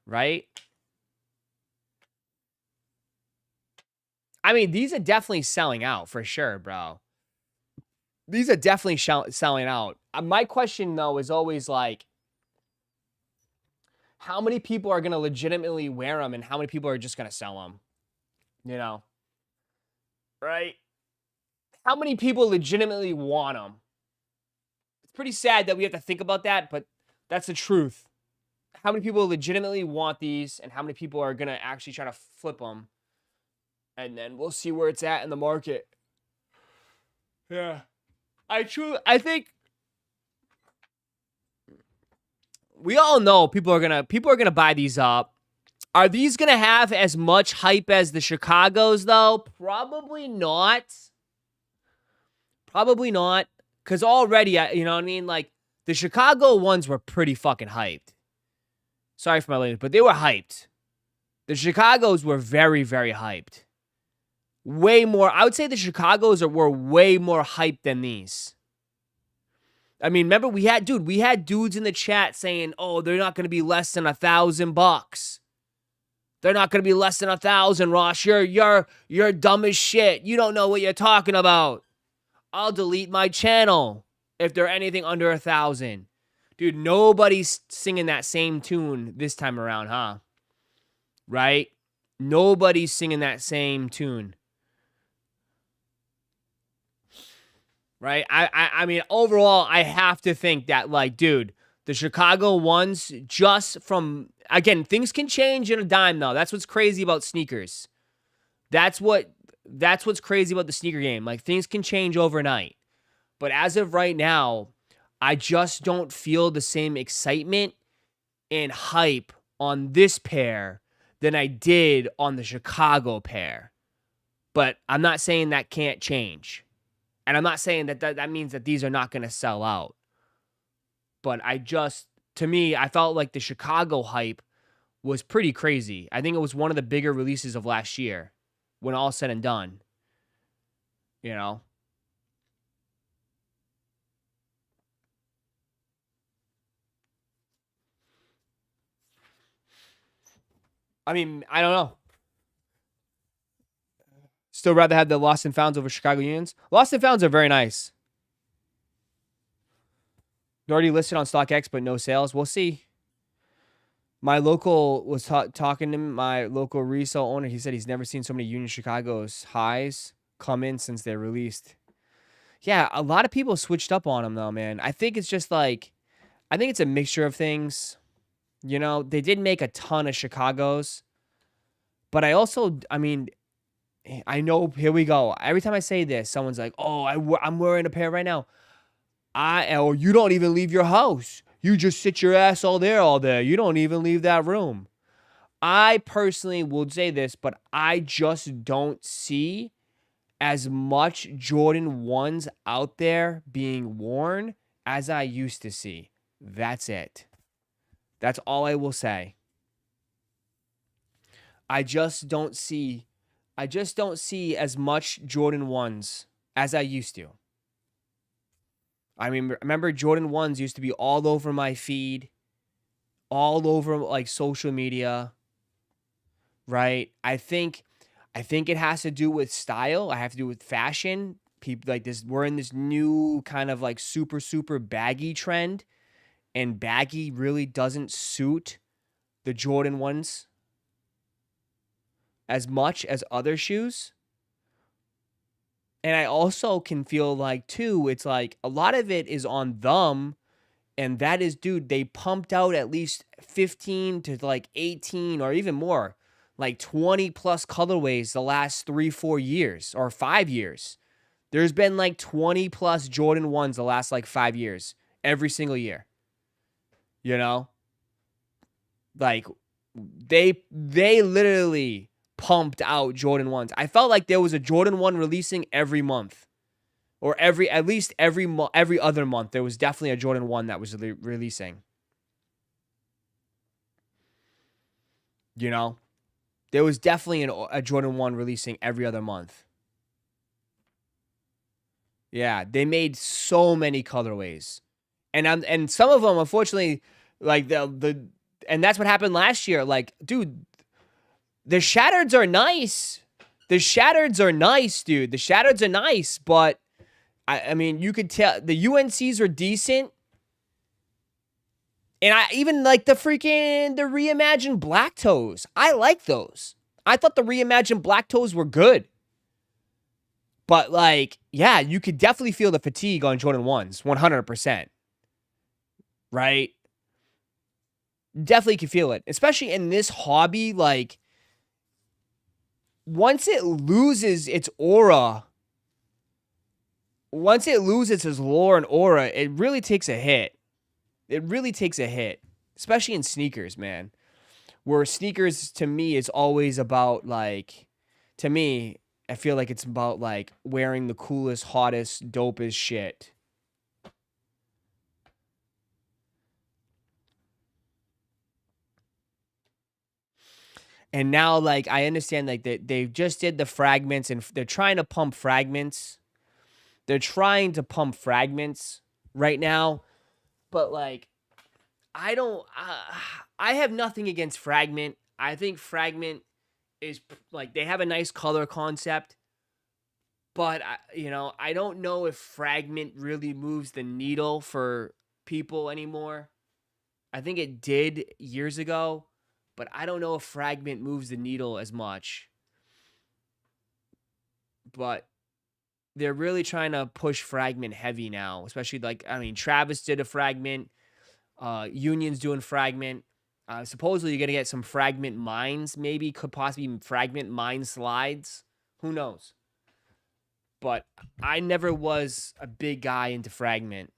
Right? I mean, these are definitely selling out for sure, bro. These are definitely selling out. My question, though, is always like, how many people are going to legitimately wear them and how many people are just going to sell them? You know? Right? How many people legitimately want them? It's pretty sad that we have to think about that, but that's the truth. How many people legitimately want these and how many people are going to actually try to flip them? And then we'll see where it's at in the market. Yeah. I think we all know people are gonna buy these up. Are these gonna have as much hype as the Chicago's though? Probably not. Probably not. Cause already, you know what I mean? Like the Chicago ones were pretty fucking hyped. Sorry for my language, but they were hyped. The Chicago's were very, very hyped. Way more. I would say the Chicago's were way more hyped than these. I mean, remember we had dudes in the chat saying, "Oh, they're not going to be less than $1,000. They're not going to be less than 1,000, Ross. You're dumb as shit. You don't know what you're talking about. I'll delete my channel if they're anything under 1,000." Dude, nobody's singing that same tune this time around, huh? Right? Nobody's singing that same tune. Right? I mean, overall, I have to think that, like, dude, the Chicago ones, just from, again, things can change in a dime, though. That's what's crazy about sneakers. That's what's crazy about the sneaker game. Like, things can change overnight. But as of right now, I just don't feel the same excitement and hype on this pair than I did on the Chicago pair. But I'm not saying that can't change. And I'm not saying that means that these are not going to sell out. But to me, I felt like the Chicago hype was pretty crazy. I think it was one of the bigger releases of last year when all said and done. You know? I mean, I don't know. Still rather have the Lost and Founds over Chicago Unions. Lost and Founds are very nice. They're already listed on StockX, but no sales. We'll see. My local was talking to my local resale owner. He said he's never seen so many Union Chicago's highs come in since they're released. Yeah, a lot of people switched up on them, though, man. I think it's just like, I think it's a mixture of things. You know, they did make a ton of Chicago's. But I mean, I know, here we go. Every time I say this, someone's like, oh, I'm wearing a pair right now. Or you don't even leave your house. You just sit your ass all day. You don't even leave that room. I personally will say this, but I just don't see as much Jordan 1s out there being worn as I used to see. That's it. That's all I will say. I just don't see as much Jordan 1s as I used to. I mean, remember Jordan 1s used to be all over my feed, all over like social media, right? I think it has to do with style. I have to do with fashion. People like this, we're in this new kind of like super, super baggy trend, and baggy really doesn't suit the Jordan 1s as much as other shoes. And I also can feel like, too, it's like a lot of it is on them. And that is, dude, they pumped out at least 15 to like 18 or even more, like 20 plus colorways the last 3-4 years or 5 years. There's been like 20 plus Jordan 1s the last like 5 years, every single year. You know? Like they literally pumped out Jordan 1s. I felt like there was a Jordan 1 releasing every month. Or at least every other month, there was definitely a Jordan 1 that was releasing. You know? There was definitely a Jordan 1 releasing every other month. Yeah, they made so many colorways. And some of them, unfortunately, like and that's what happened last year. Like, dude, the Shattereds are nice. The Shattereds are nice, dude. The Shattereds are nice, but I mean, you could tell the UNCs are decent. And I even like the reimagined Black Toes. I like those. I thought the reimagined Black Toes were good. But like, yeah, you could definitely feel the fatigue on Jordan 1s, 100%. Right? Definitely can feel it. Especially in this hobby, like, once it loses its aura, once it loses its lore and aura, it really takes a hit. It really takes a hit. Especially in sneakers, man. Where sneakers, to me, is always about, like, to me, I feel like it's about, like, wearing the coolest, hottest, dopest shit. And now, like, I understand, like, they just did the fragments, and they're trying to pump fragments. They're trying to pump fragments right now. But, like, I don't... I have nothing against Fragment. I think Fragment is, like, they have a nice color concept. But, I don't know if Fragment really moves the needle for people anymore. I think it did years ago. But I don't know if Fragment moves the needle as much. But they're really trying to push Fragment heavy now. Especially, like, I mean, Travis did a Fragment. Union's doing Fragment. Supposedly, you're going to get some Fragment mines, maybe. Could possibly be Fragment mine slides. Who knows? But I never was a big guy into Fragment.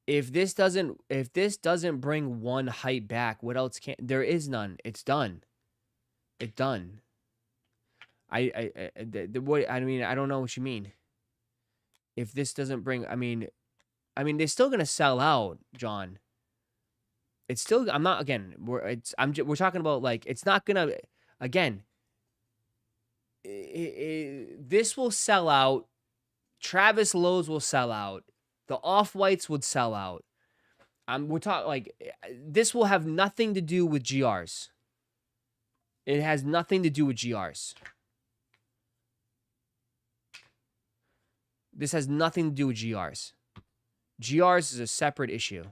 If this doesn't bring one hype back, what else can there is none. It's done. It's done. What I mean, I don't know what you mean. If this doesn't bring, I mean they're still gonna sell out, John. It's still, I'm not, again, we're talking about, like, it's not gonna, again, this will sell out. Travis Lowe's will sell out. The Off-Whites would sell out. We're talking, like, this will have nothing to do with GRs. It has nothing to do with GRs. This has nothing to do with GRs. GRs is a separate issue.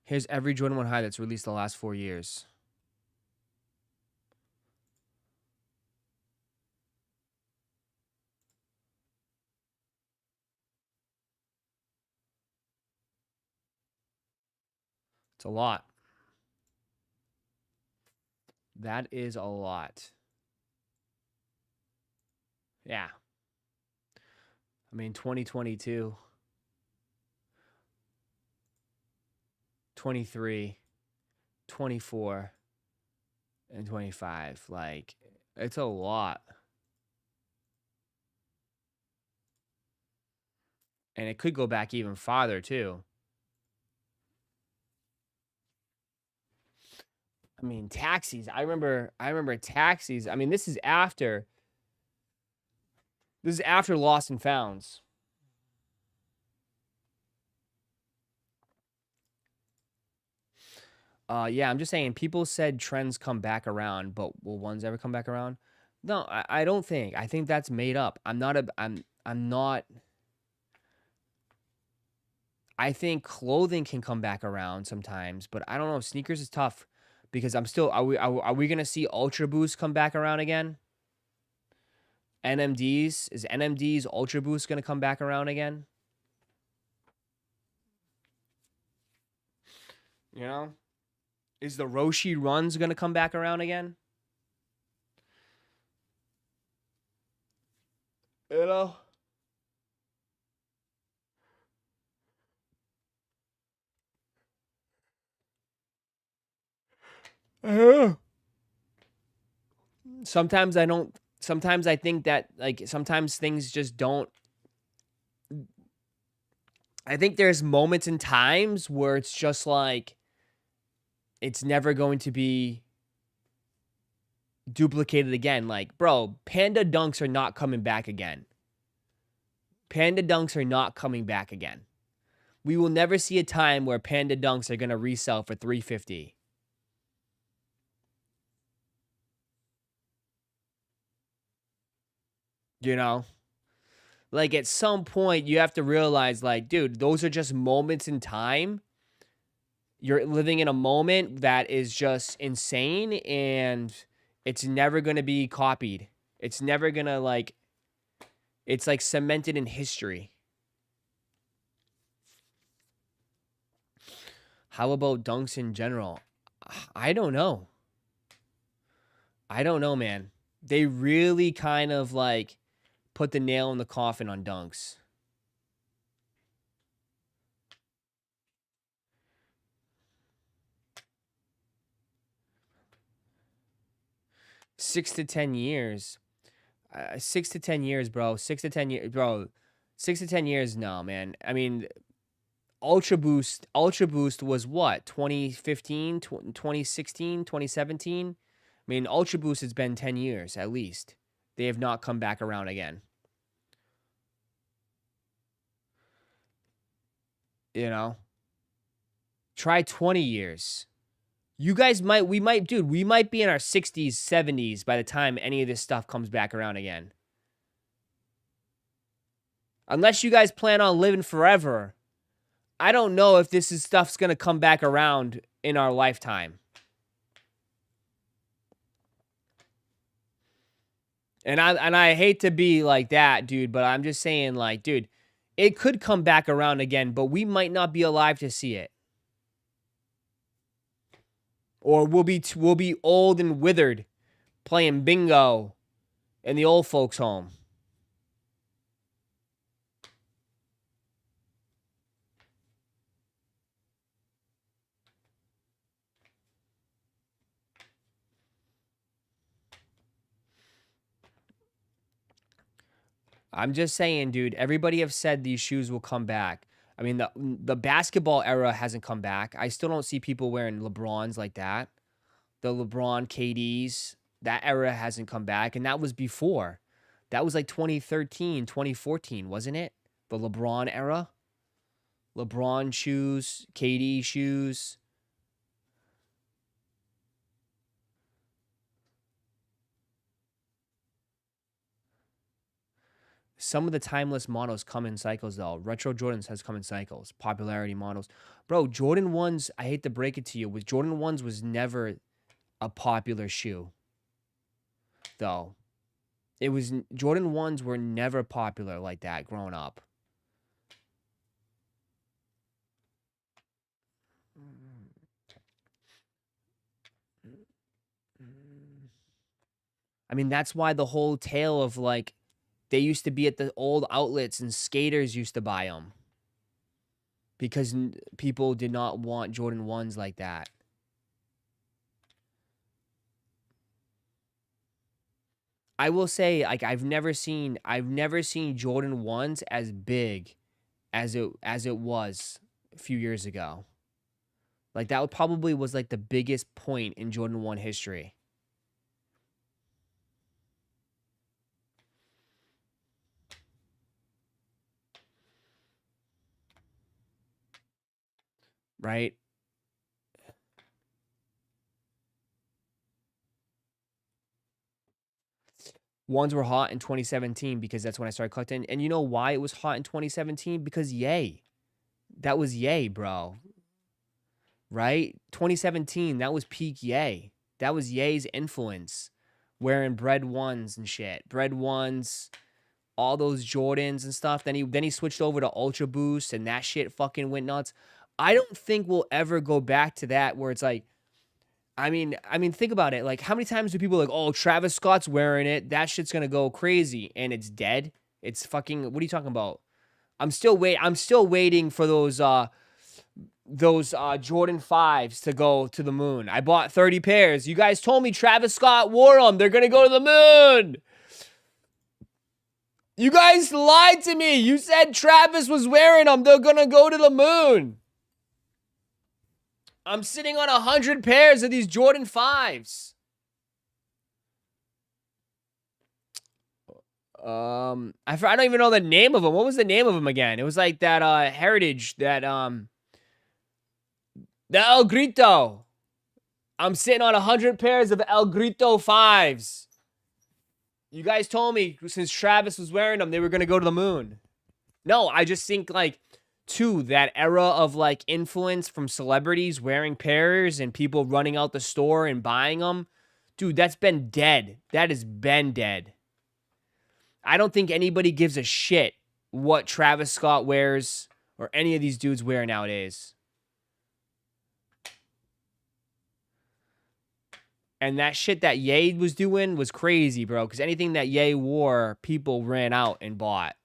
Here's every Jordan 1 high that's released the last 4 years. It's a lot. That is a lot. Yeah. I mean, 2022, 23, 24, and 25. Like, it's a lot. And it could go back even farther, too. I mean, taxis. I remember taxis. I mean, this is after Lost and Founds. Yeah, I'm just saying, people said trends come back around, but will ones ever come back around? No, I don't think. I think that's made up. I'm not I think clothing can come back around sometimes, but I don't know. Sneakers is tough because I'm still. Are we gonna see Ultra Boost come back around again? NMDs Ultra Boost gonna come back around again? You know, is the Roshi runs gonna come back around again? You know. Sometimes I don't. Sometimes I think that like sometimes things just don't. I think there's moments and times where it's just like it's never going to be duplicated again. Like, bro, Panda Dunks are not coming back again. Panda Dunks are not coming back again. We will never see a time where Panda Dunks are going to resell for $350. You know? Like, at some point, you have to realize, like, dude, those are just moments in time. You're living in a moment that is just insane, and it's never going to be copied. It's never going to, like, it's, like, cemented in history. How about dunks in general? I don't know. I don't know, man. They really kind of, like, put the nail in the coffin on dunks. Six to 10 years. 6 to 10 years, bro. 6 to 10 years, bro. 6 to 10 years, no, man. I mean, Ultra Boost was what? 2015, 2016, 2017? I mean, Ultra Boost has been 10 years at least. They have not come back around again. You know? Try 20 years. You guys we might be in our 60s, 70s by the time any of this stuff comes back around again. Unless you guys plan on living forever, I don't know if this stuff's going to come back around in our lifetime. And I hate to be like that, dude, but I'm just saying, like, dude, it could come back around again, but we might not be alive to see it. Or we'll be old and withered playing bingo in the old folks' home. I'm just saying, dude, everybody have said these shoes will come back. I mean, the basketball era hasn't come back. I still don't see people wearing LeBrons like that. The LeBron KDs, that era hasn't come back. And that was before. That was like 2013, 2014, wasn't it? The LeBron era. LeBron shoes, KD shoes. Some of the timeless models come in cycles, though. Retro Jordans has come in cycles. Popularity models. Bro, Jordan 1s, I hate to break it to you, with Jordan 1s was never a popular shoe, though. It was, Jordan 1s were never popular like that growing up. I mean, that's why the whole tale of, like, they used to be at the old outlets and skaters used to buy them. Because people did not want Jordan 1s like that. I will say, like, I've never seen Jordan 1s as big as it was a few years ago. Like, that probably was like the biggest point in Jordan 1 history. Right? Ones were hot in 2017 because that's when I started collecting. And you know why it was hot in 2017? Because Ye. That was Ye, bro. Right? 2017, that was peak Ye. That was Ye's influence. Wearing Bread Ones and shit. Bread Ones, all those Jordans and stuff. Then he switched over to Ultra Boost and that shit fucking went nuts. I don't think we'll ever go back to that where it's like, I mean, think about it. Like, how many times do people like, oh, Travis Scott's wearing it. That shit's gonna go crazy, and it's dead. It's fucking. What are you talking about? I'm still waiting for those Jordan 5s to go to the moon. I bought 30 pairs. You guys told me Travis Scott wore them. They're gonna go to the moon. You guys lied to me. You said Travis was wearing them. They're gonna go to the moon. I'm sitting on 100 pairs of these Jordan 5s. I don't even know the name of them. What was the name of them again? It was like that Heritage, that the El Grito. I'm sitting on 100 pairs of El Grito 5s. You guys told me since Travis was wearing them, they were going to go to the moon. No, I just think like, too, that era of like influence from celebrities wearing pairs and people running out the store and buying them. Dude, that's been dead. That has been dead. I don't think anybody gives a shit what Travis Scott wears or any of these dudes wear nowadays. And that shit that Ye was doing was crazy, bro. Because anything that Ye wore, people ran out and bought.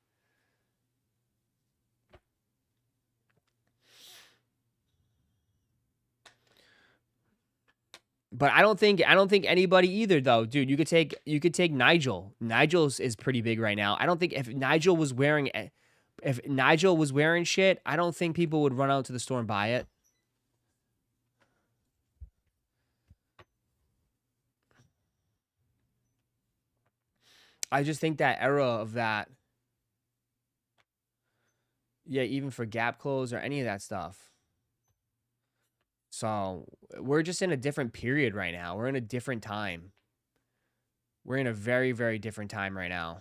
But I don't think anybody either though, dude. You could take Nigel. Nigel is pretty big right now. I don't think if Nigel was wearing shit, I don't think people would run out to the store and buy it. I just think that era of that. Yeah, even for Gap clothes or any of that stuff. So we're just in a different period right now. We're in a different time. We're in a very, very different time right now.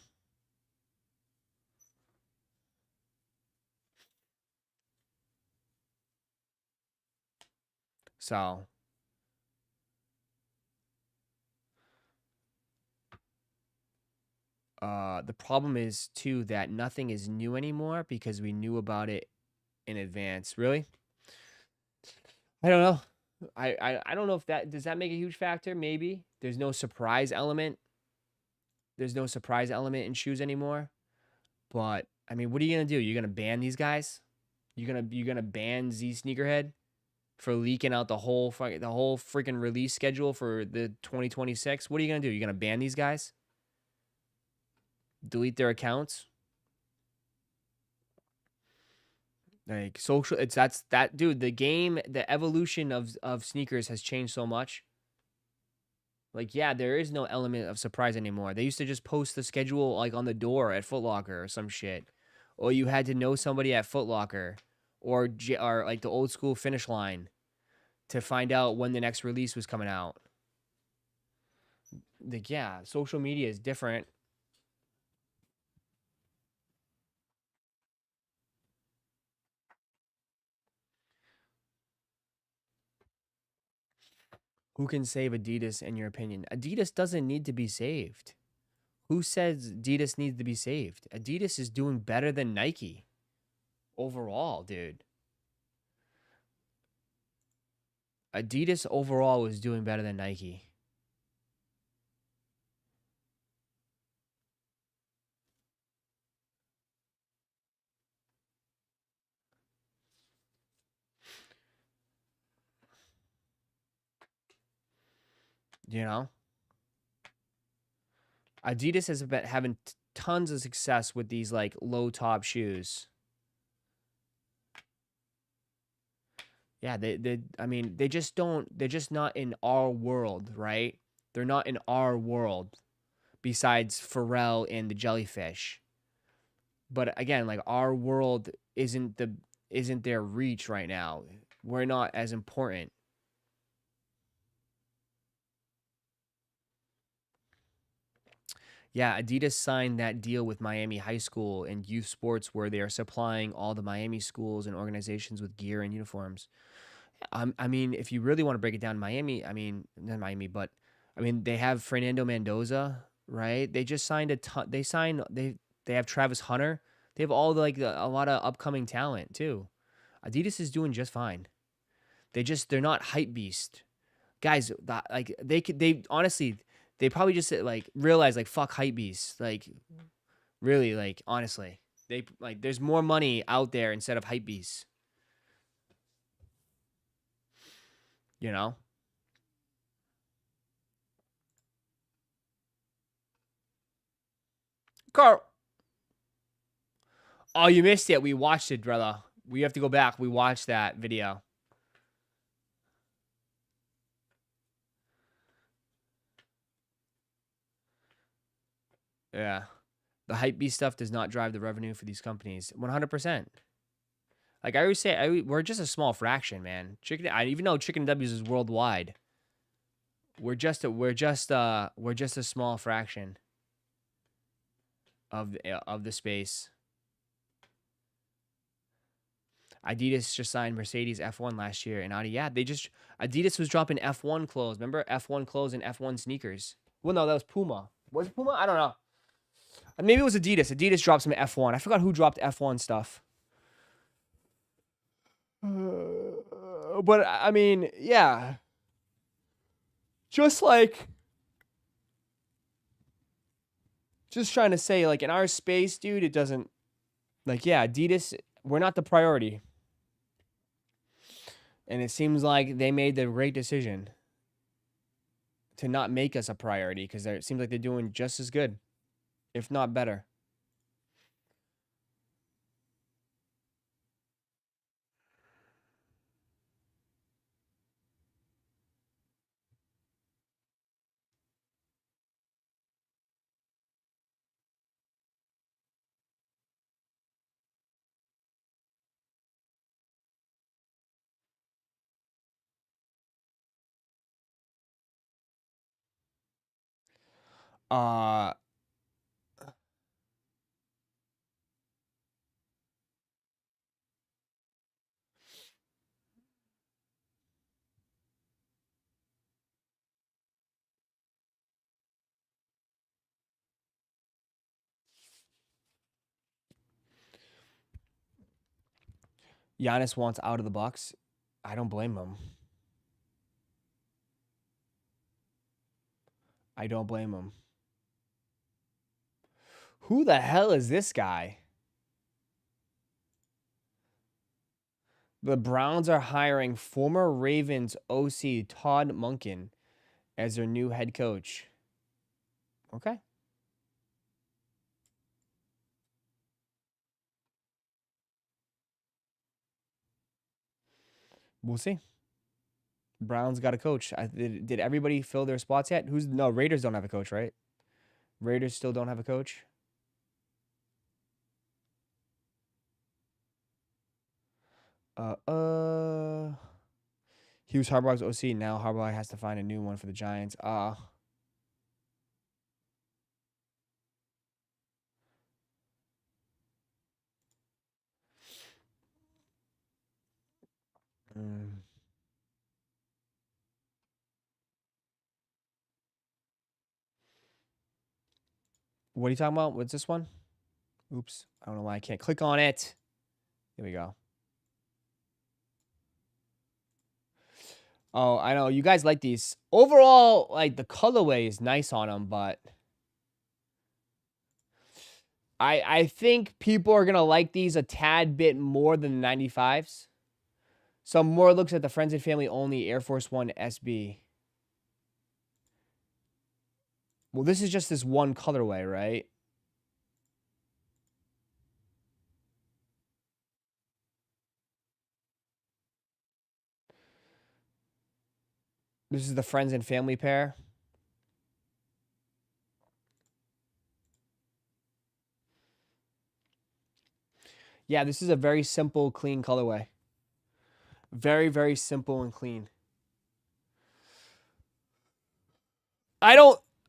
So the problem is too that nothing is new anymore because we knew about it in advance. Really? I don't know. I don't know if does that make a huge factor? Maybe. There's no surprise element. There's no surprise element in shoes anymore. But I mean, what are you gonna do? You're gonna ban these guys? You're gonna ban Z Sneakerhead for leaking out the whole freaking release schedule for the 2026? What are you gonna do? You're gonna ban these guys? Delete their accounts? Like social, dude. The game, the evolution of sneakers has changed so much. Like, yeah, there is no element of surprise anymore. They used to just post the schedule like on the door at Foot Locker or some shit, or you had to know somebody at Foot Locker, or like the old school Finish Line, to find out when the next release was coming out. Like, yeah, social media is different. Who can save Adidas in your opinion? Adidas doesn't need to be saved. Who says Adidas needs to be saved? Adidas is doing better than Nike overall, dude. Adidas overall was doing better than Nike. You know? Adidas has been having tons of success with these like low top shoes. Yeah, I mean, they're just not in our world, right? They're not in our world besides Pharrell and the jellyfish. But again, like our world isn't their reach right now. We're not as important. Yeah, Adidas signed that deal with Miami High School and youth sports where they are supplying all the Miami schools and organizations with gear and uniforms. I mean, if you really want to break it down, Miami, I mean, not Miami, but I mean, they have Fernando Mendoza, right? They just signed a ton. They have Travis Hunter. They have all a lot of upcoming talent too. Adidas is doing just fine. They're not hype beast guys. They honestly they probably just like realize like fuck hype beast, like really, like honestly they like there's more money out there instead of hype beasts, you know. Carl, oh, you missed it. We watched it, brother. We have to go back. We watched that video. Yeah. The hype beast stuff does not drive the revenue for these companies. 100%. Like I always say, we're just a small fraction, man. Even though Chicken W's is worldwide, we're just a small fraction of the space. Adidas just signed Mercedes F1 last year, and Adidas was dropping F1 clothes. Remember F1 clothes and F1 sneakers? Well, no, that was Puma. Was it Puma? I don't know. Maybe it was Adidas. Adidas dropped some F1. I forgot who dropped F1 stuff. But I mean, yeah. Just trying to say, like, in our space, dude, it doesn't, like, yeah, Adidas, we're not the priority. And it seems like they made the right decision to not make us a priority because it seems like they're doing just as good, if not better. Uh, Giannis wants out of the Bucks. I don't blame him. I don't blame him. Who the hell is this guy? The Browns are hiring former Ravens OC Todd Monken as their new head coach. Okay. We'll see. Browns got a coach. Did everybody fill their spots yet? No, Raiders don't have a coach, right? Raiders still don't have a coach. He was Harbaugh's OC. Now Harbaugh has to find a new one for the Giants. What are you talking about? What's this one? Oops. I don't know why I can't click on it. Here we go. Oh, I know. You guys like these. Overall, like, the colorway is nice on them, but I think people are going to like these a tad bit more than the 95s. Some more looks at the Friends and Family only Air Force One SB. Well, this is just this one colorway, right? This is the Friends and Family pair. Yeah, this is a very simple, clean colorway. Very, very simple and clean. I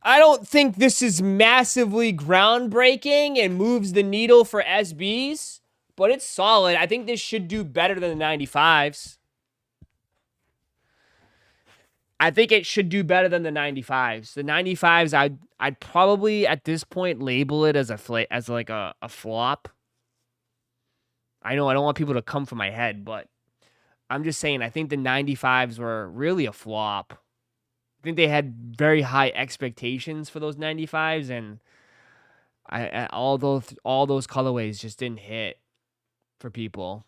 I don't think this is massively groundbreaking and moves the needle for SBs, but it's solid. I think this should do better than the 95s. I think it should do better than the 95s. The 95s, I'd probably at this point label it as like a flop. I know I don't want people to come for my head, but I'm just saying I think the 95s were really a flop. I think they had very high expectations for those 95s, and all those colorways just didn't hit for people.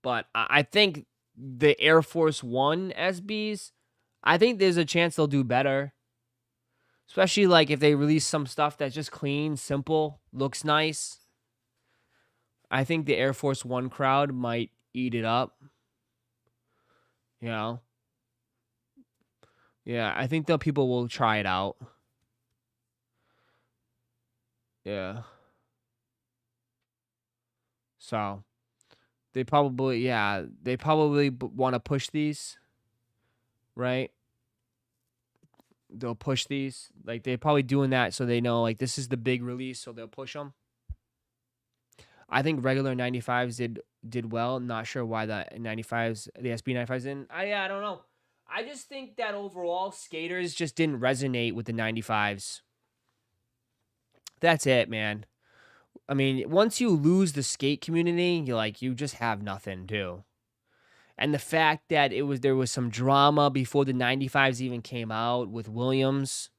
But I think the Air Force One SBs, I think there's a chance they'll do better. Especially like if they release some stuff that's just clean, simple, looks nice. I think the Air Force One crowd might eat it up. You know? Yeah, I think the people will try it out. Yeah. So, they probably want to push these, right? They'll push these. Like, they're probably doing that so they know, like, this is the big release, so they'll push them. I think regular 95s did well. Not sure why the 95s, the SB 95s didn't. I don't know. I just think that overall, skaters just didn't resonate with the 95s. That's it, man. I mean, once you lose the skate community, you just have nothing, too. And the fact that there was some drama before the 95s even came out with Williams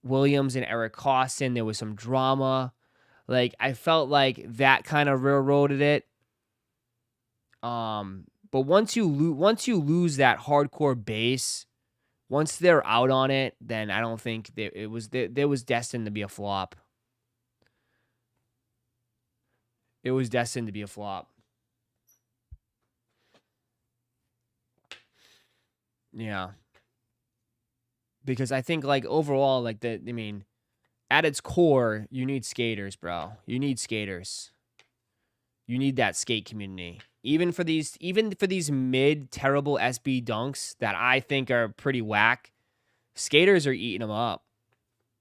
and Eric Costin, there was some drama. Like, I felt like that kind of railroaded it. But once you lose that hardcore base, once they're out on it, then I don't think there was destined to be a flop. It was destined to be a flop. Yeah. Because I think, like, overall, like, at its core, you need skaters, bro. You need skaters. You need that skate community. Even for these mid terrible SB dunks that I think are pretty whack, skaters are eating them up.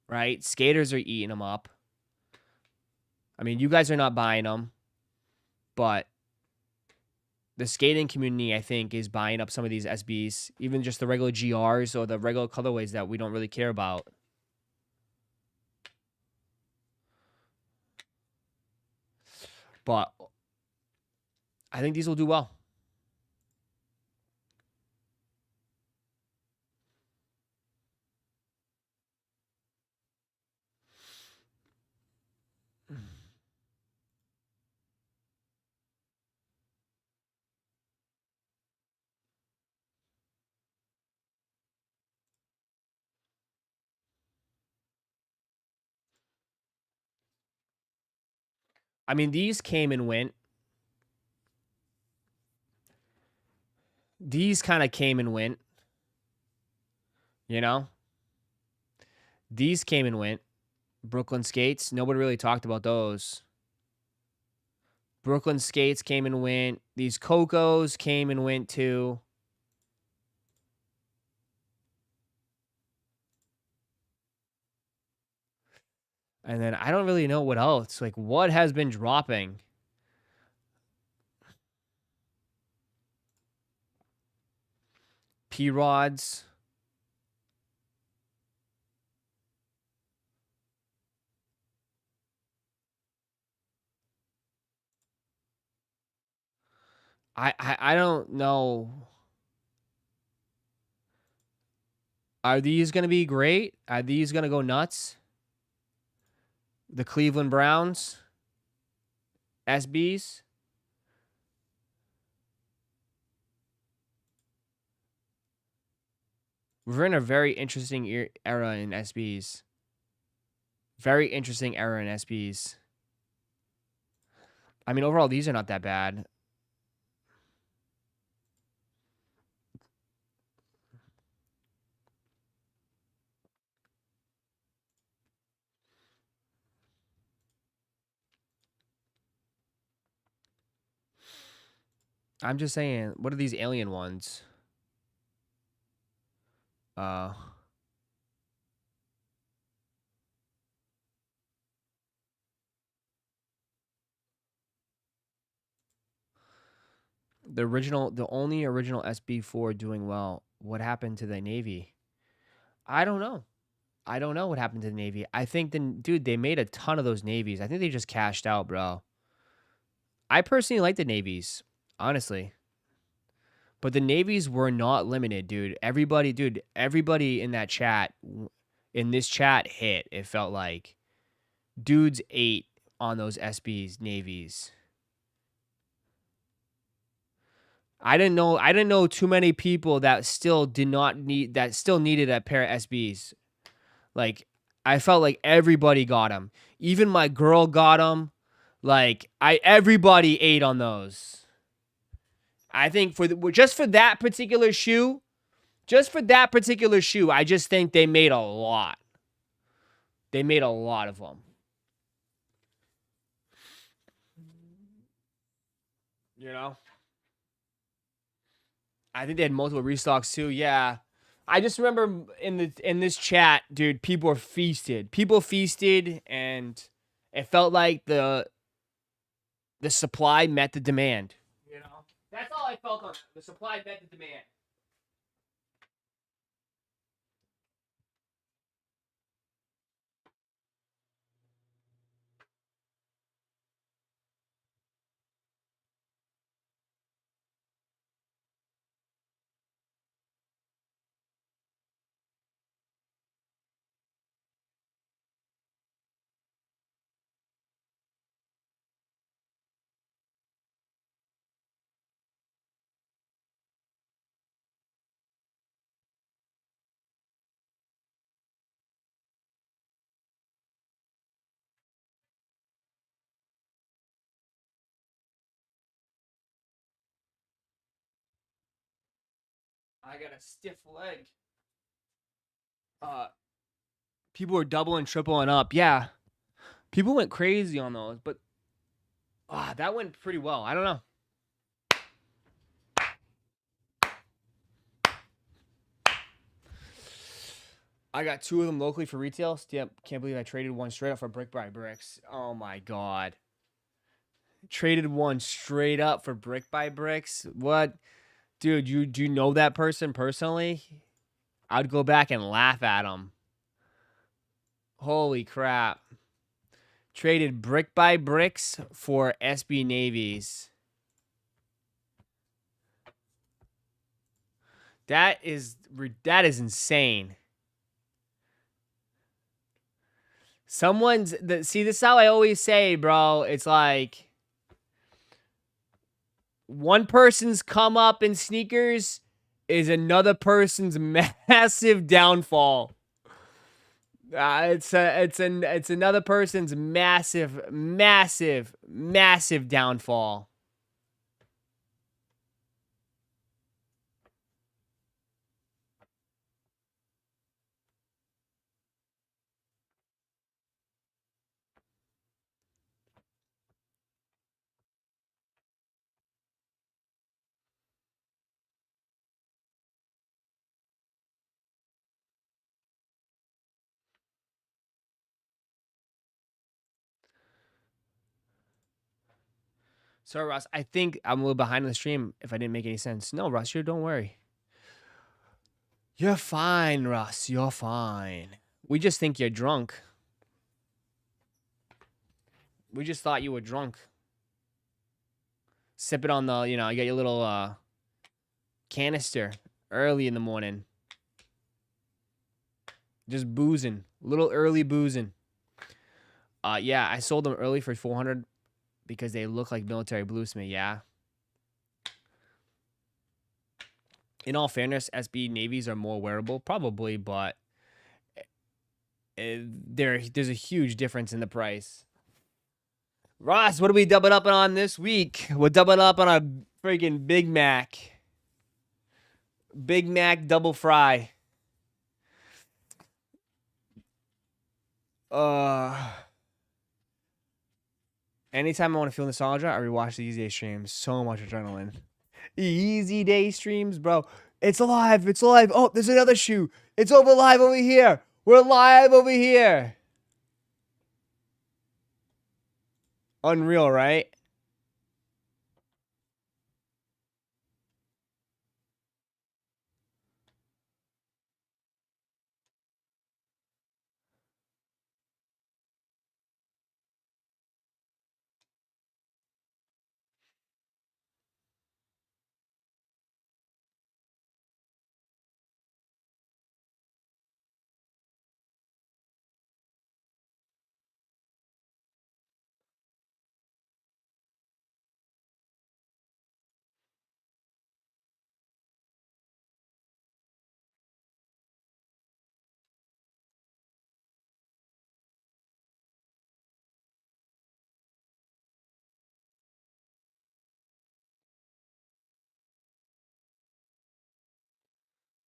Right? Skaters are eating them up. I mean, you guys are not buying them, but the skating community, I think, is buying up some of these SBs, even just the regular GRs or the regular colorways that we don't really care about. But I think these will do well. I mean, these came and went. These kind of came and went. You know? These came and went. Brooklyn Skates, nobody really talked about those. Brooklyn Skates came and went. These Cocos came and went too. And then I don't really know what else. Like, what has been dropping? P-Rods. I don't know. Are these going to be great? Are these going to go nuts? The Cleveland Browns, SBs. We're in a very interesting era in SBs. Very interesting era in SBs. I mean, overall, these are not that bad. I'm just saying, what are these alien ones? The only original SB4 doing well. What happened to the Navy? I don't know. I don't know what happened to the Navy. I think dude, they made a ton of those Navies. I think they just cashed out, bro. I personally like the Navies, honestly. But the Navies were not limited, dude. Everybody in that chat, in this chat hit. It felt like dudes ate on those SBs, Navies. I didn't know too many people that still needed a pair of SBs. Like, I felt like everybody got them. Even my girl got them. Like, everybody ate on those. I think just for that particular shoe, I just think they made a lot. They made a lot of them. You know? I think they had multiple restocks too. Yeah. I just remember in this chat, dude, people were feasted. People feasted, and it felt like the supply met the demand. You know? That's all I felt on it. The supply met the demand. I got a stiff leg. People were doubling, tripling up. Yeah. People went crazy on those, but that went pretty well. I don't know. I got 2 of them locally for retail. Yep, can't believe I traded one straight up for Brick by Bricks. Oh my god. Traded one straight up for Brick by Bricks? What? Dude, do you know that person personally? I'd go back and laugh at him. Holy crap. Traded Brick by Bricks for SB Navies. That is insane. See, this is how I always say, bro. It's like one person's come up in sneakers is another person's massive downfall. It's another person's massive downfall. Sorry, Ross. I think I'm a little behind on the stream if I didn't make any sense. No, Ross, don't worry. You're fine, Ross. You're fine. We just think you're drunk. We just thought you were drunk. Sip it on the, you got your little canister early in the morning. Just boozing. Little early boozing. Yeah, I sold them early for $400 because they look like military blues to me, yeah. In all fairness, SB Navies are more wearable, probably, but there's a huge difference in the price. Ross, what are we doubling up on this week? We're doubling up on a freaking Big Mac. Big Mac double fry. Anytime I want to feel nostalgia, I rewatch the Easy Day streams. So much adrenaline. Easy Day streams, bro. It's alive. It's alive. Oh, there's another shoe. It's live over here. We're live over here. Unreal, right?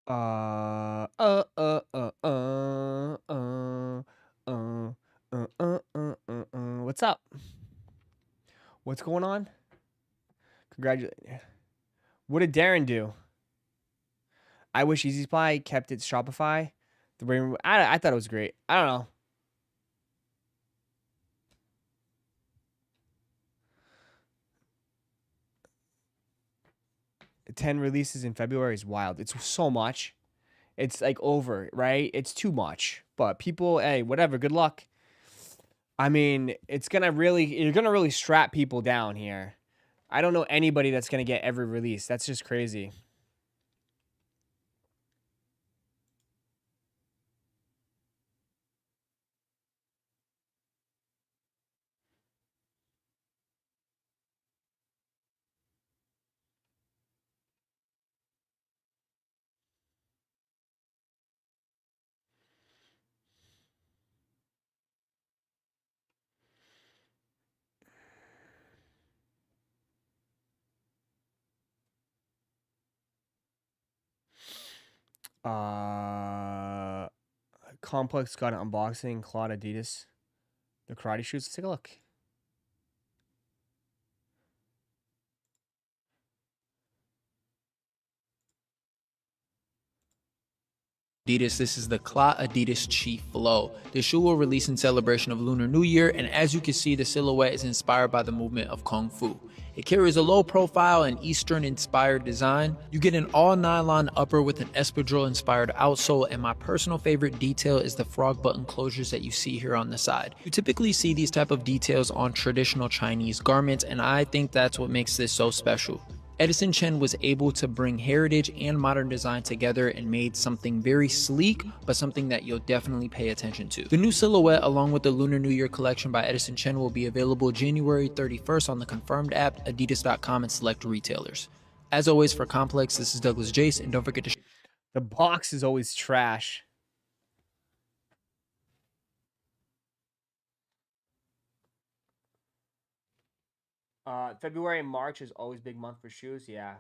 Uh, uh, uh, uh, uh, uh, What's up? What's going on? Congratulations. What did Darren do? I wish Easy Supply kept its Shopify. I thought it was great. I don't know. The 10 releases in February is wild. It's so much. It's like over, right? It's too much. But people, hey, whatever. Good luck. I mean, you're gonna really strap people down here. I don't know anybody that's gonna get every release. That's just crazy. Complex got an unboxing. Claude Adidas. The karate shoes. Let's take a look. Adidas, this is the Cla Adidas Chief Flow. The shoe will release in celebration of Lunar New Year, and as you can see, the silhouette is inspired by the movement of Kung Fu. It carries a low profile and Eastern inspired design. You get an all nylon upper with an espadrille inspired outsole, and my personal favorite detail is the frog button closures that you see here on the side. You typically see these type of details on traditional Chinese garments, and I think that's what makes this so special. Edison Chen was able to bring heritage and modern design together and made something very sleek, but something that you'll definitely pay attention to. The new silhouette, along with the Lunar New Year collection by Edison Chen, will be available January 31st on the Confirmed app, adidas.com, and select retailers. As always, for Complex, this is Douglas Jace, and don't forget to... The box is always trash. February and March is always big month for shoes. Yeah.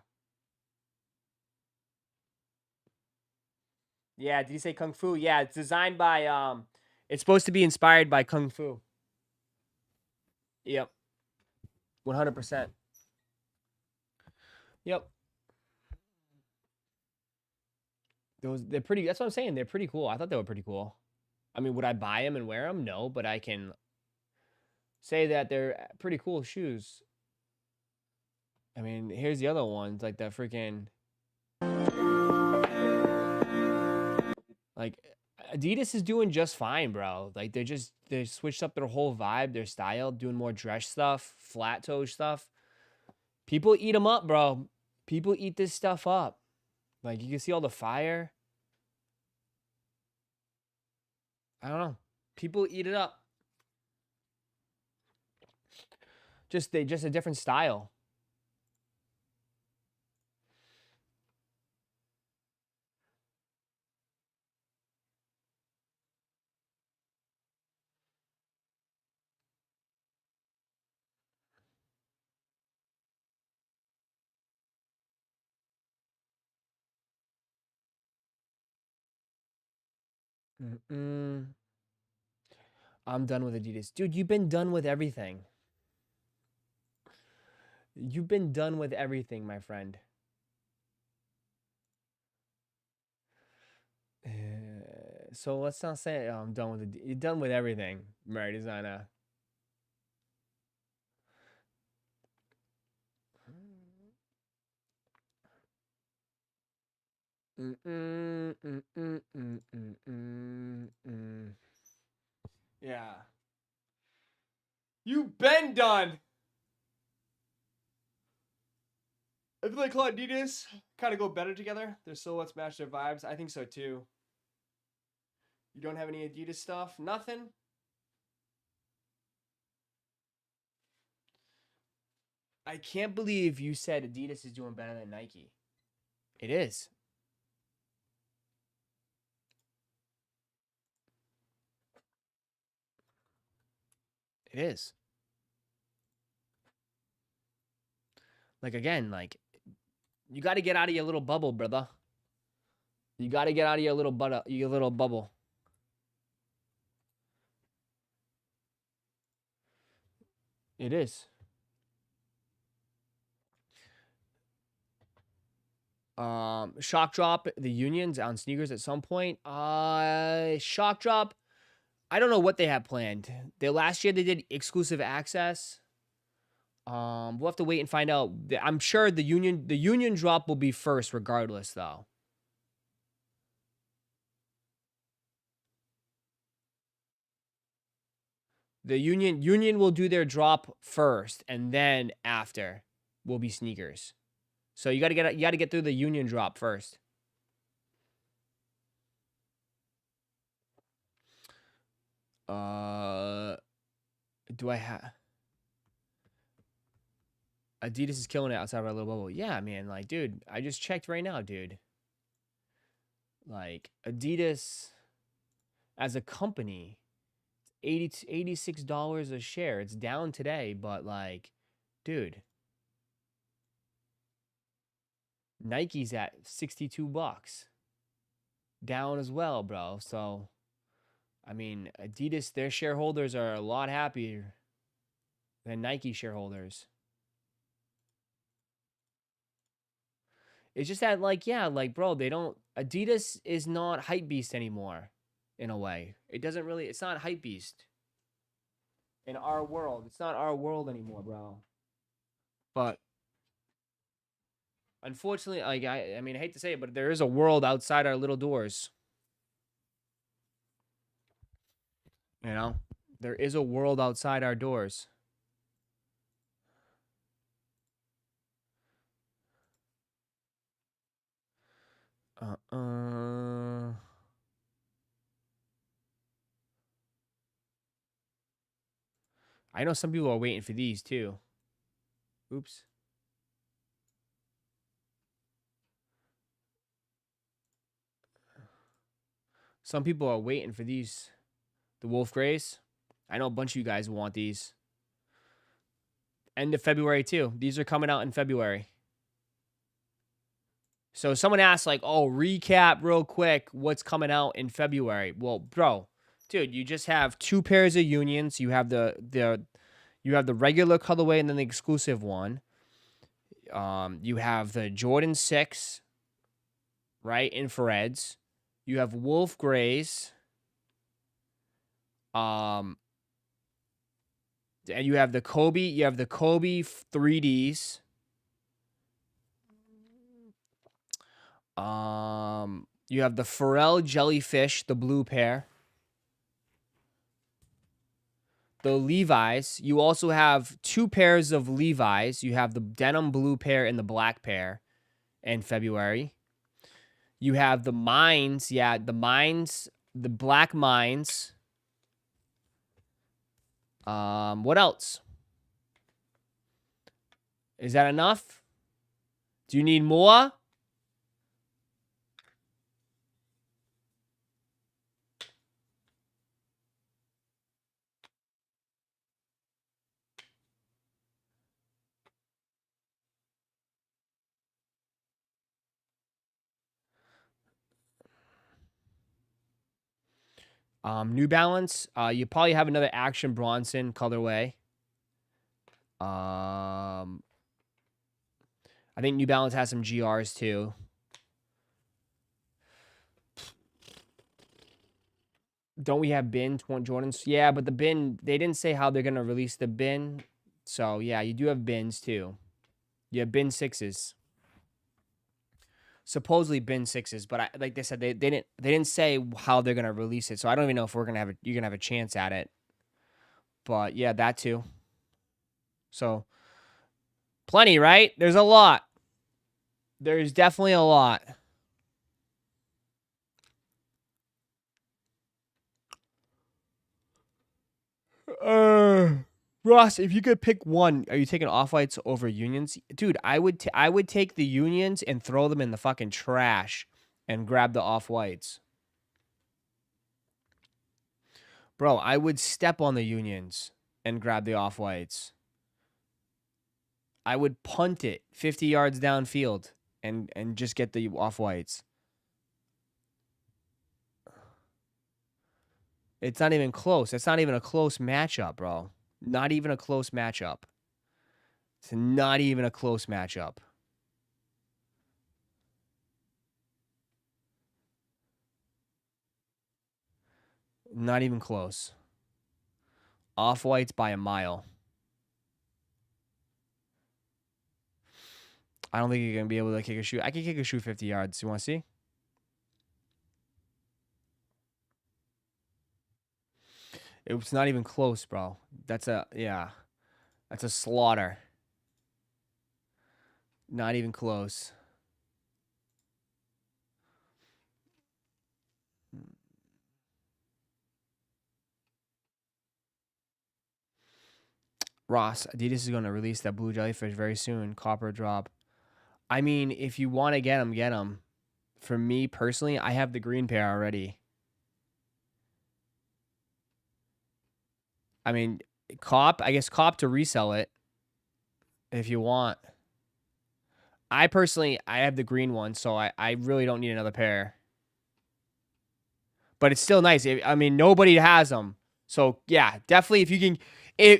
Yeah, did you say Kung Fu? Yeah, it's designed by it's supposed to be inspired by Kung Fu. Yep. 100%. Yep. They're pretty, that's what I'm saying. They're pretty cool. I thought they were pretty cool. I mean, would I buy them and wear them? No, but I can say that they're pretty cool shoes. I mean, here's the other ones, like the freaking, like Adidas is doing just fine, bro. Like they switched up their whole vibe, their style, doing more dress stuff, flat toe stuff. People eat them up, bro. People eat this stuff up. Like you can see all the fire. I don't know. People eat it up. Just a different style. I'm done with Adidas. Dude, you've been done with everything. You've been done with everything, my friend. So let's not say I'm done with it. You're done with everything, Mary Designer. Yeah. You've been done. I feel like Claude Adidas kind of go better together. Their silhouettes match their vibes. I think so too. You don't have any Adidas stuff? Nothing? I can't believe you said Adidas is doing better than Nike. It is. It is. Like, again, like, you got to get out of your little bubble, brother. You got to get out of your little bubble. It is. Shock drop the unions on sneakers at some point. Shock drop. I don't know what they have planned. Last year they did exclusive access. We'll have to wait and find out. I'm sure the union drop will be first regardless though. The union will do their drop first, and then after will be sneakers. So you gotta get through the union drop first. Do I have Adidas is killing it outside of our little bubble? Yeah, man. Like, dude, I just checked right now, dude. Like, Adidas as a company, $86 a share. It's down today, but like, dude, Nike's at 62 bucks. Down as well, bro. So, I mean, Adidas, their shareholders are a lot happier than Nike shareholders. It's just that, like, yeah, like, bro, Adidas is not hype beast anymore, in a way. It's not hype beast. In our world. It's not our world anymore, bro. But, unfortunately, like, I mean, I hate to say it, but there is a world outside our little doors. You know? There is a world outside our doors. I know some people are waiting for these too. Oops. Some people are waiting for these. The Wolf Grays. I know a bunch of you guys want these. End of February too. These are coming out in February. So someone asked, like, oh, recap real quick what's coming out in February. Well, bro, dude, you just have 2 pairs of unions. You have the regular colorway and then the exclusive one. You have the Jordan 6, right? Infrareds. You have Wolf Grays. And you have the Kobe 3Ds. You have the Pharrell Jellyfish, the blue pair. The Levi's. You also have 2 pairs of Levi's. You have the denim blue pair and the black pair in February. You have the Mines. Yeah, the Mines. The black Mines. What else? Is that enough? Do you need more? New Balance. You probably have another Action Bronson colorway. I think New Balance has some GRs too. Don't we have bin Jordans? Yeah, but the bin, they didn't say how they're going to release the bin. So, yeah, you do have bins too. You have bin 6s. Supposedly bin 6s, but like they said, they didn't say how they're going to release it. So, I don't even know if you're going to have a chance at it. But, yeah, that too. So, plenty, right? There's a lot. There's definitely a lot. Ross, if you could pick one, are you taking Off-Whites over Unions? Dude, I would take the Unions and throw them in the fucking trash and grab the Off-Whites. Bro, I would step on the Unions and grab the Off-Whites. I would punt it 50 yards downfield and just get the Off-Whites. It's not even close. It's not even a close matchup, bro. Not even a close matchup. It's not even a close matchup. Not even close. Off-whites by a mile. I don't think you're going to be able to kick a shoe. I can kick a shoe 50 yards. You want to see? It's not even close, bro. That's a, yeah. That's a slaughter. Not even close. Ross, Adidas is going to release that blue jellyfish very soon. Copper drop. I mean, if you want to get them, get them. For me personally, I have the green pair already. I mean, I guess cop to resell it if you want. I personally, I have the green one, so I really don't need another pair. But it's still nice. I mean, nobody has them. So, yeah, definitely if you can...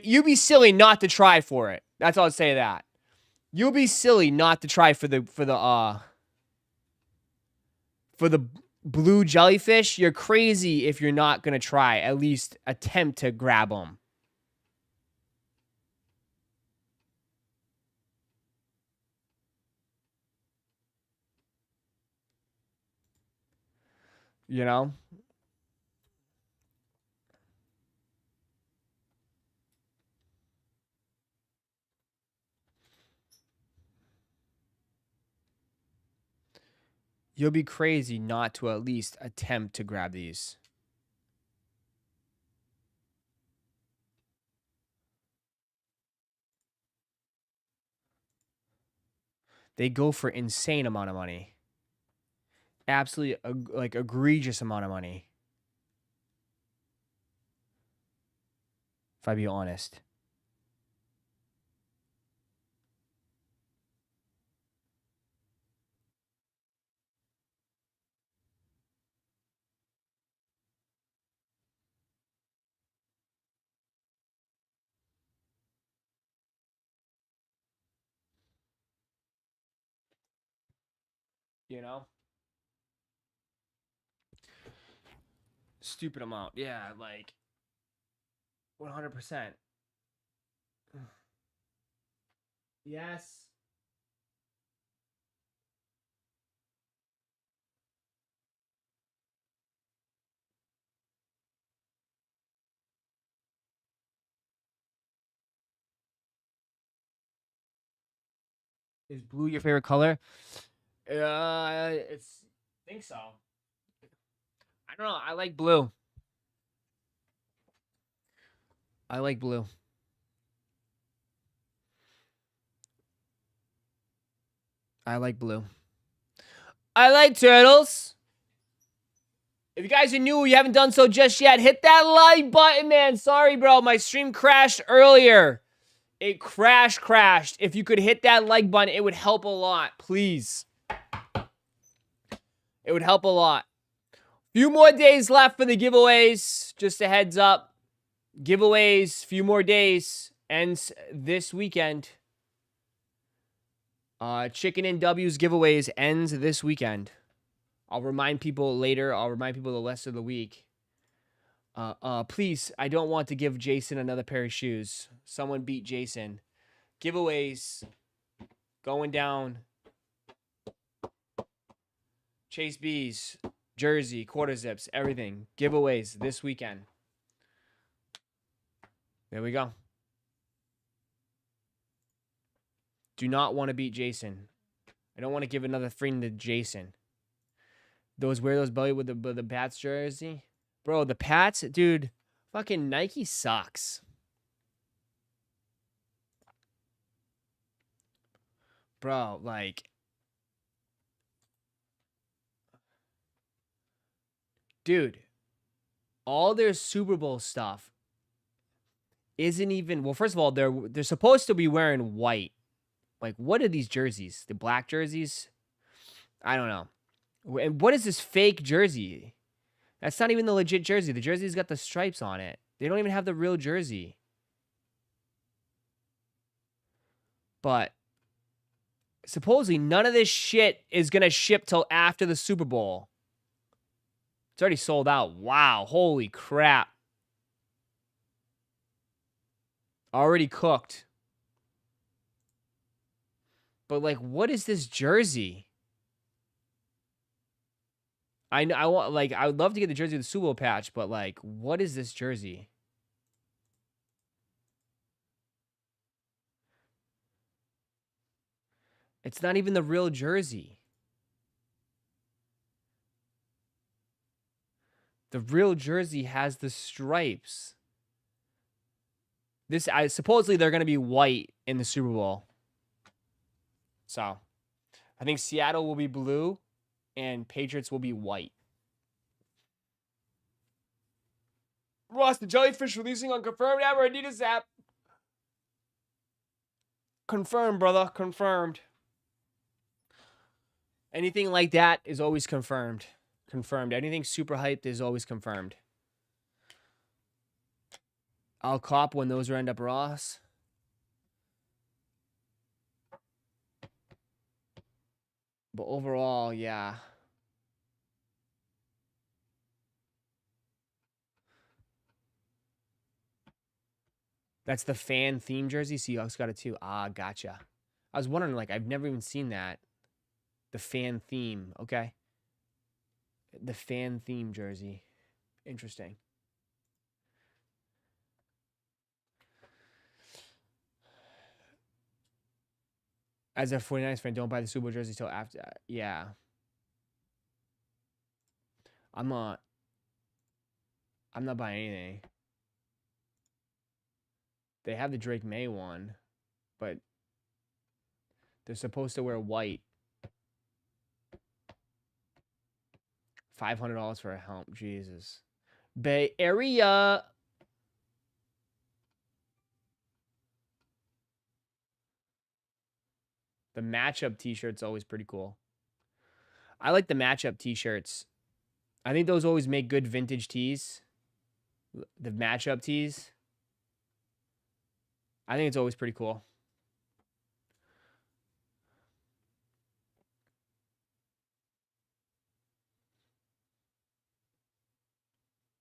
you'd be silly not to try for it. That's all I'd say to that. You'll be silly not to try for the blue jellyfish. You're crazy if you're not going to try. At least attempt to grab them. You know? You'll be crazy not to at least attempt to grab these. They go for insane amount of money. Absolutely, like, egregious amount of money. If I be honest. You know? Stupid amount. Yeah, like 100%. Yes. Is blue your favorite color? I think so. I don't know. I like blue. I like blue. I like blue. I like turtles. If you guys are new, you haven't done so just yet, hit that like button, man. Sorry, bro. My stream crashed earlier. It crashed. If you could hit that like button, it would help a lot. Please. It would help a lot. Few more days left for the giveaways. Just a heads up. Giveaways, few more days. Ends this weekend. Chicken and W's giveaways ends this weekend. I'll remind people later. I'll remind people the rest of the week. Please, I don't want to give Jason another pair of shoes. Someone beat Jason. Giveaways going down. Chase B's, jersey, quarter zips, everything. Giveaways this weekend. There we go. Do not want to beat Jason. I don't want to give another friend to Jason. Wear those belly with the Pats jersey. Bro, the Pats, dude, fucking Nike sucks. Bro, like, dude, all their Super Bowl stuff isn't even, well, first of all, they're supposed to be wearing white. Like, what are these jerseys? The black jerseys? I don't know. And what is this fake jersey? That's not even the legit jersey. The jersey's got the stripes on it. They don't even have the real jersey. But supposedly none of this shit is going to ship till after the Super Bowl. It's already sold out. Wow. Holy crap. Already cooked. But, like, what is this jersey? I want, like, I would love to get the jersey with the Super Bowl patch, but, like, what is this jersey? It's not even the real jersey. The real jersey has the stripes. This, supposedly they're going to be white in the Super Bowl. So, I think Seattle will be blue and Patriots will be white. Ross, the jellyfish releasing on confirmed app or Adidas app? Confirmed, brother. Confirmed. Anything like that is always confirmed. Confirmed. Anything super hyped is always confirmed. I'll cop when those are end up Ross. But overall, yeah. That's the fan theme jersey. Seahawks got it too. Ah, gotcha. I was wondering, like, I've never even seen that. The fan theme. Okay. The fan theme jersey. Interesting. As a 49ers fan, don't buy the Super Bowl jersey till after. Yeah. I'm not buying anything. They have the Drake May one, but they're supposed to wear white. $500 for a helmet. Jesus. Bay Area. The matchup t-shirt's always pretty cool. I like the matchup t-shirts. I think those always make good vintage tees. The matchup tees. I think it's always pretty cool.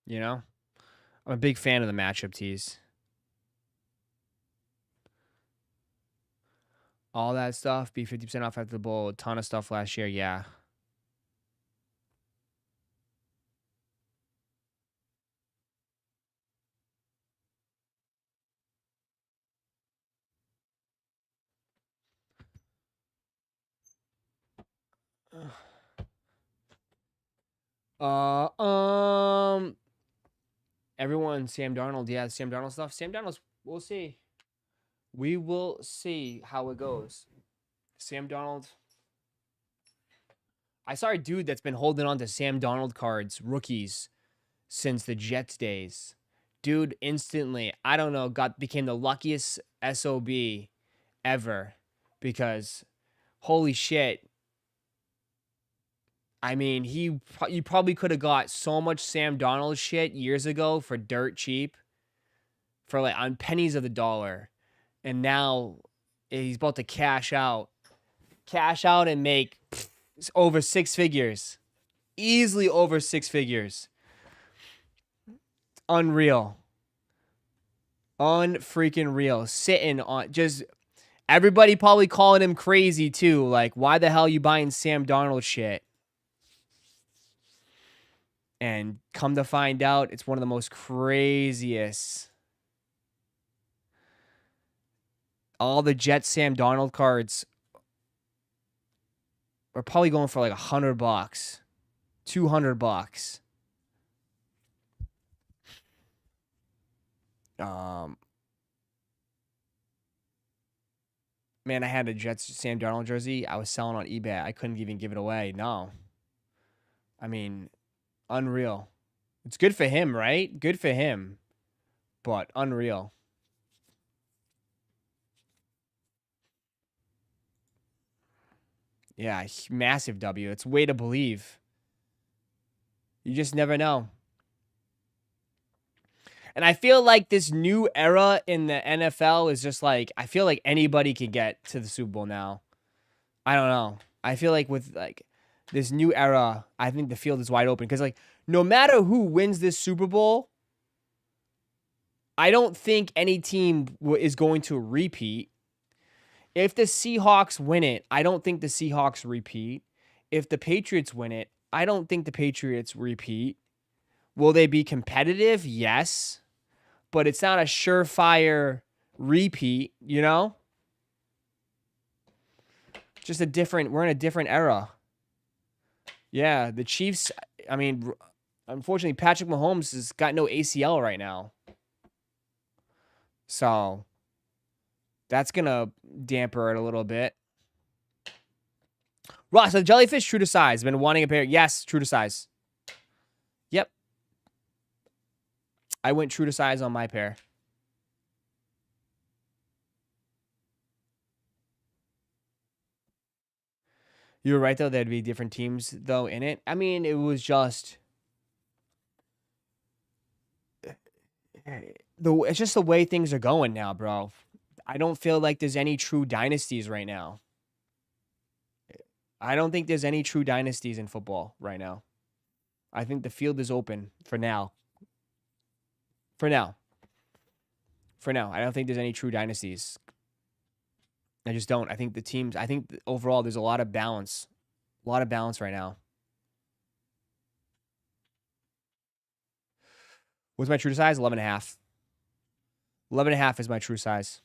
You know? I'm a big fan of the matchup tees. All that stuff, be 50% off after the bowl. A ton of stuff last year, yeah. Everyone, Sam Darnold, yeah, Sam Darnold stuff. Sam Darnold's, we'll see. We will see how it goes. Sam Darnold. I saw a dude that's been holding on to Sam Darnold cards, rookies, since the Jets days. Dude, instantly, I don't know, became the luckiest SOB ever because, holy shit. I mean, you probably could have got so much Sam Darnold shit years ago for dirt cheap, for like on pennies of the dollar, and now he's about to cash out and make over 6 figures, easily over 6 figures. Unreal, unfreaking real. Sitting on just everybody probably calling him crazy too. Like, why the hell are you buying Sam Darnold shit? And come to find out, it's one of the most craziest. All the Jets Sam Darnold cards are probably going for like $100, $200. Man, I had a Jets Sam Darnold jersey. I was selling on eBay. I couldn't even give it away. No. I mean, unreal. It's good for him, right? Good for him. But unreal. Yeah, massive W. It's way to believe. You just never know. And I feel like this new era in the NFL is just like, I feel like anybody can get to the Super Bowl now. I don't know. I feel like with like this new era, I think the field is wide open. Because like no matter who wins this Super Bowl, I don't think any team is going to repeat. If the Seahawks win it, I don't think the Seahawks repeat. If the Patriots win it, I don't think the Patriots repeat. Will they be competitive? Yes. But it's not a surefire repeat, you know? Just a different, we're in a different era. Yeah, the Chiefs, I mean, unfortunately, Patrick Mahomes has got no ACL right now. So, that's going to damper it a little bit. Ross, the jellyfish true to size. Been wanting a pair. Yes, true to size. Yep. I went true to size on my pair. You were right, though. There'd be different teams, though, in it. I mean, it was just... It's just the way things are going now, bro. I don't feel like there's any true dynasties right now. I don't think there's any true dynasties in football right now. I think the field is open for now. For now. I don't think there's any true dynasties. I just don't. I think the teams, overall there's a lot of balance. A lot of balance right now. What's my true size? 11.5. 11.5 is my true size.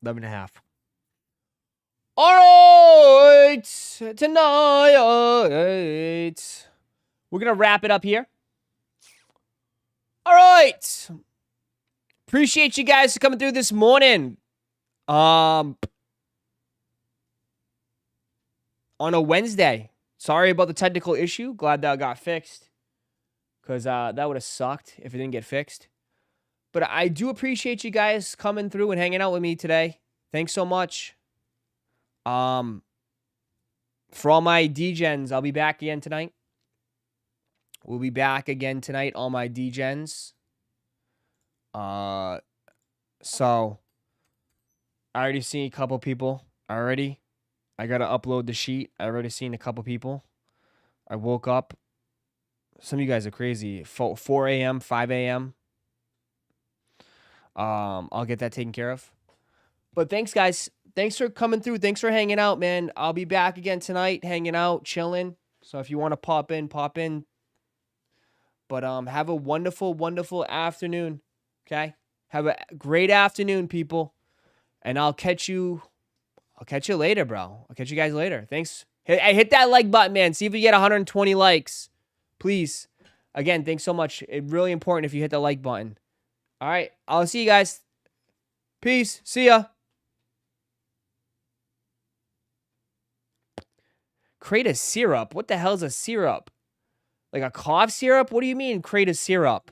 11.5. All right. Tonight. We're going to wrap it up here. All right. Appreciate you guys coming through this morning. On a Wednesday. Sorry about the technical issue. Glad that got fixed. Because that would have sucked if it didn't get fixed. But I do appreciate you guys coming through and hanging out with me today. Thanks so much. For all my DGens, I'll be back again tonight. We'll be back again tonight, all my DGens. So I already seen a couple people already. I got to upload the sheet. I already seen a couple people. I woke up. Some of you guys are crazy. 4 a.m., 5 a.m. I'll get that taken care of. But thanks, guys. Thanks for coming through. Thanks for hanging out, man. I'll be back again tonight, hanging out, chilling. So if you want to pop in, pop in. But have a wonderful, wonderful afternoon. Okay? Have a great afternoon, people. And I'll catch you later, bro. I'll catch you guys later. Thanks. Hey, hit that like button, man. See if we get 120 likes. Please. Again, thanks so much. It's really important if you hit the like button. All right. I'll see you guys. Peace. See ya. Create a syrup. What the hell is a syrup? Like a cough syrup? What do you mean create a syrup?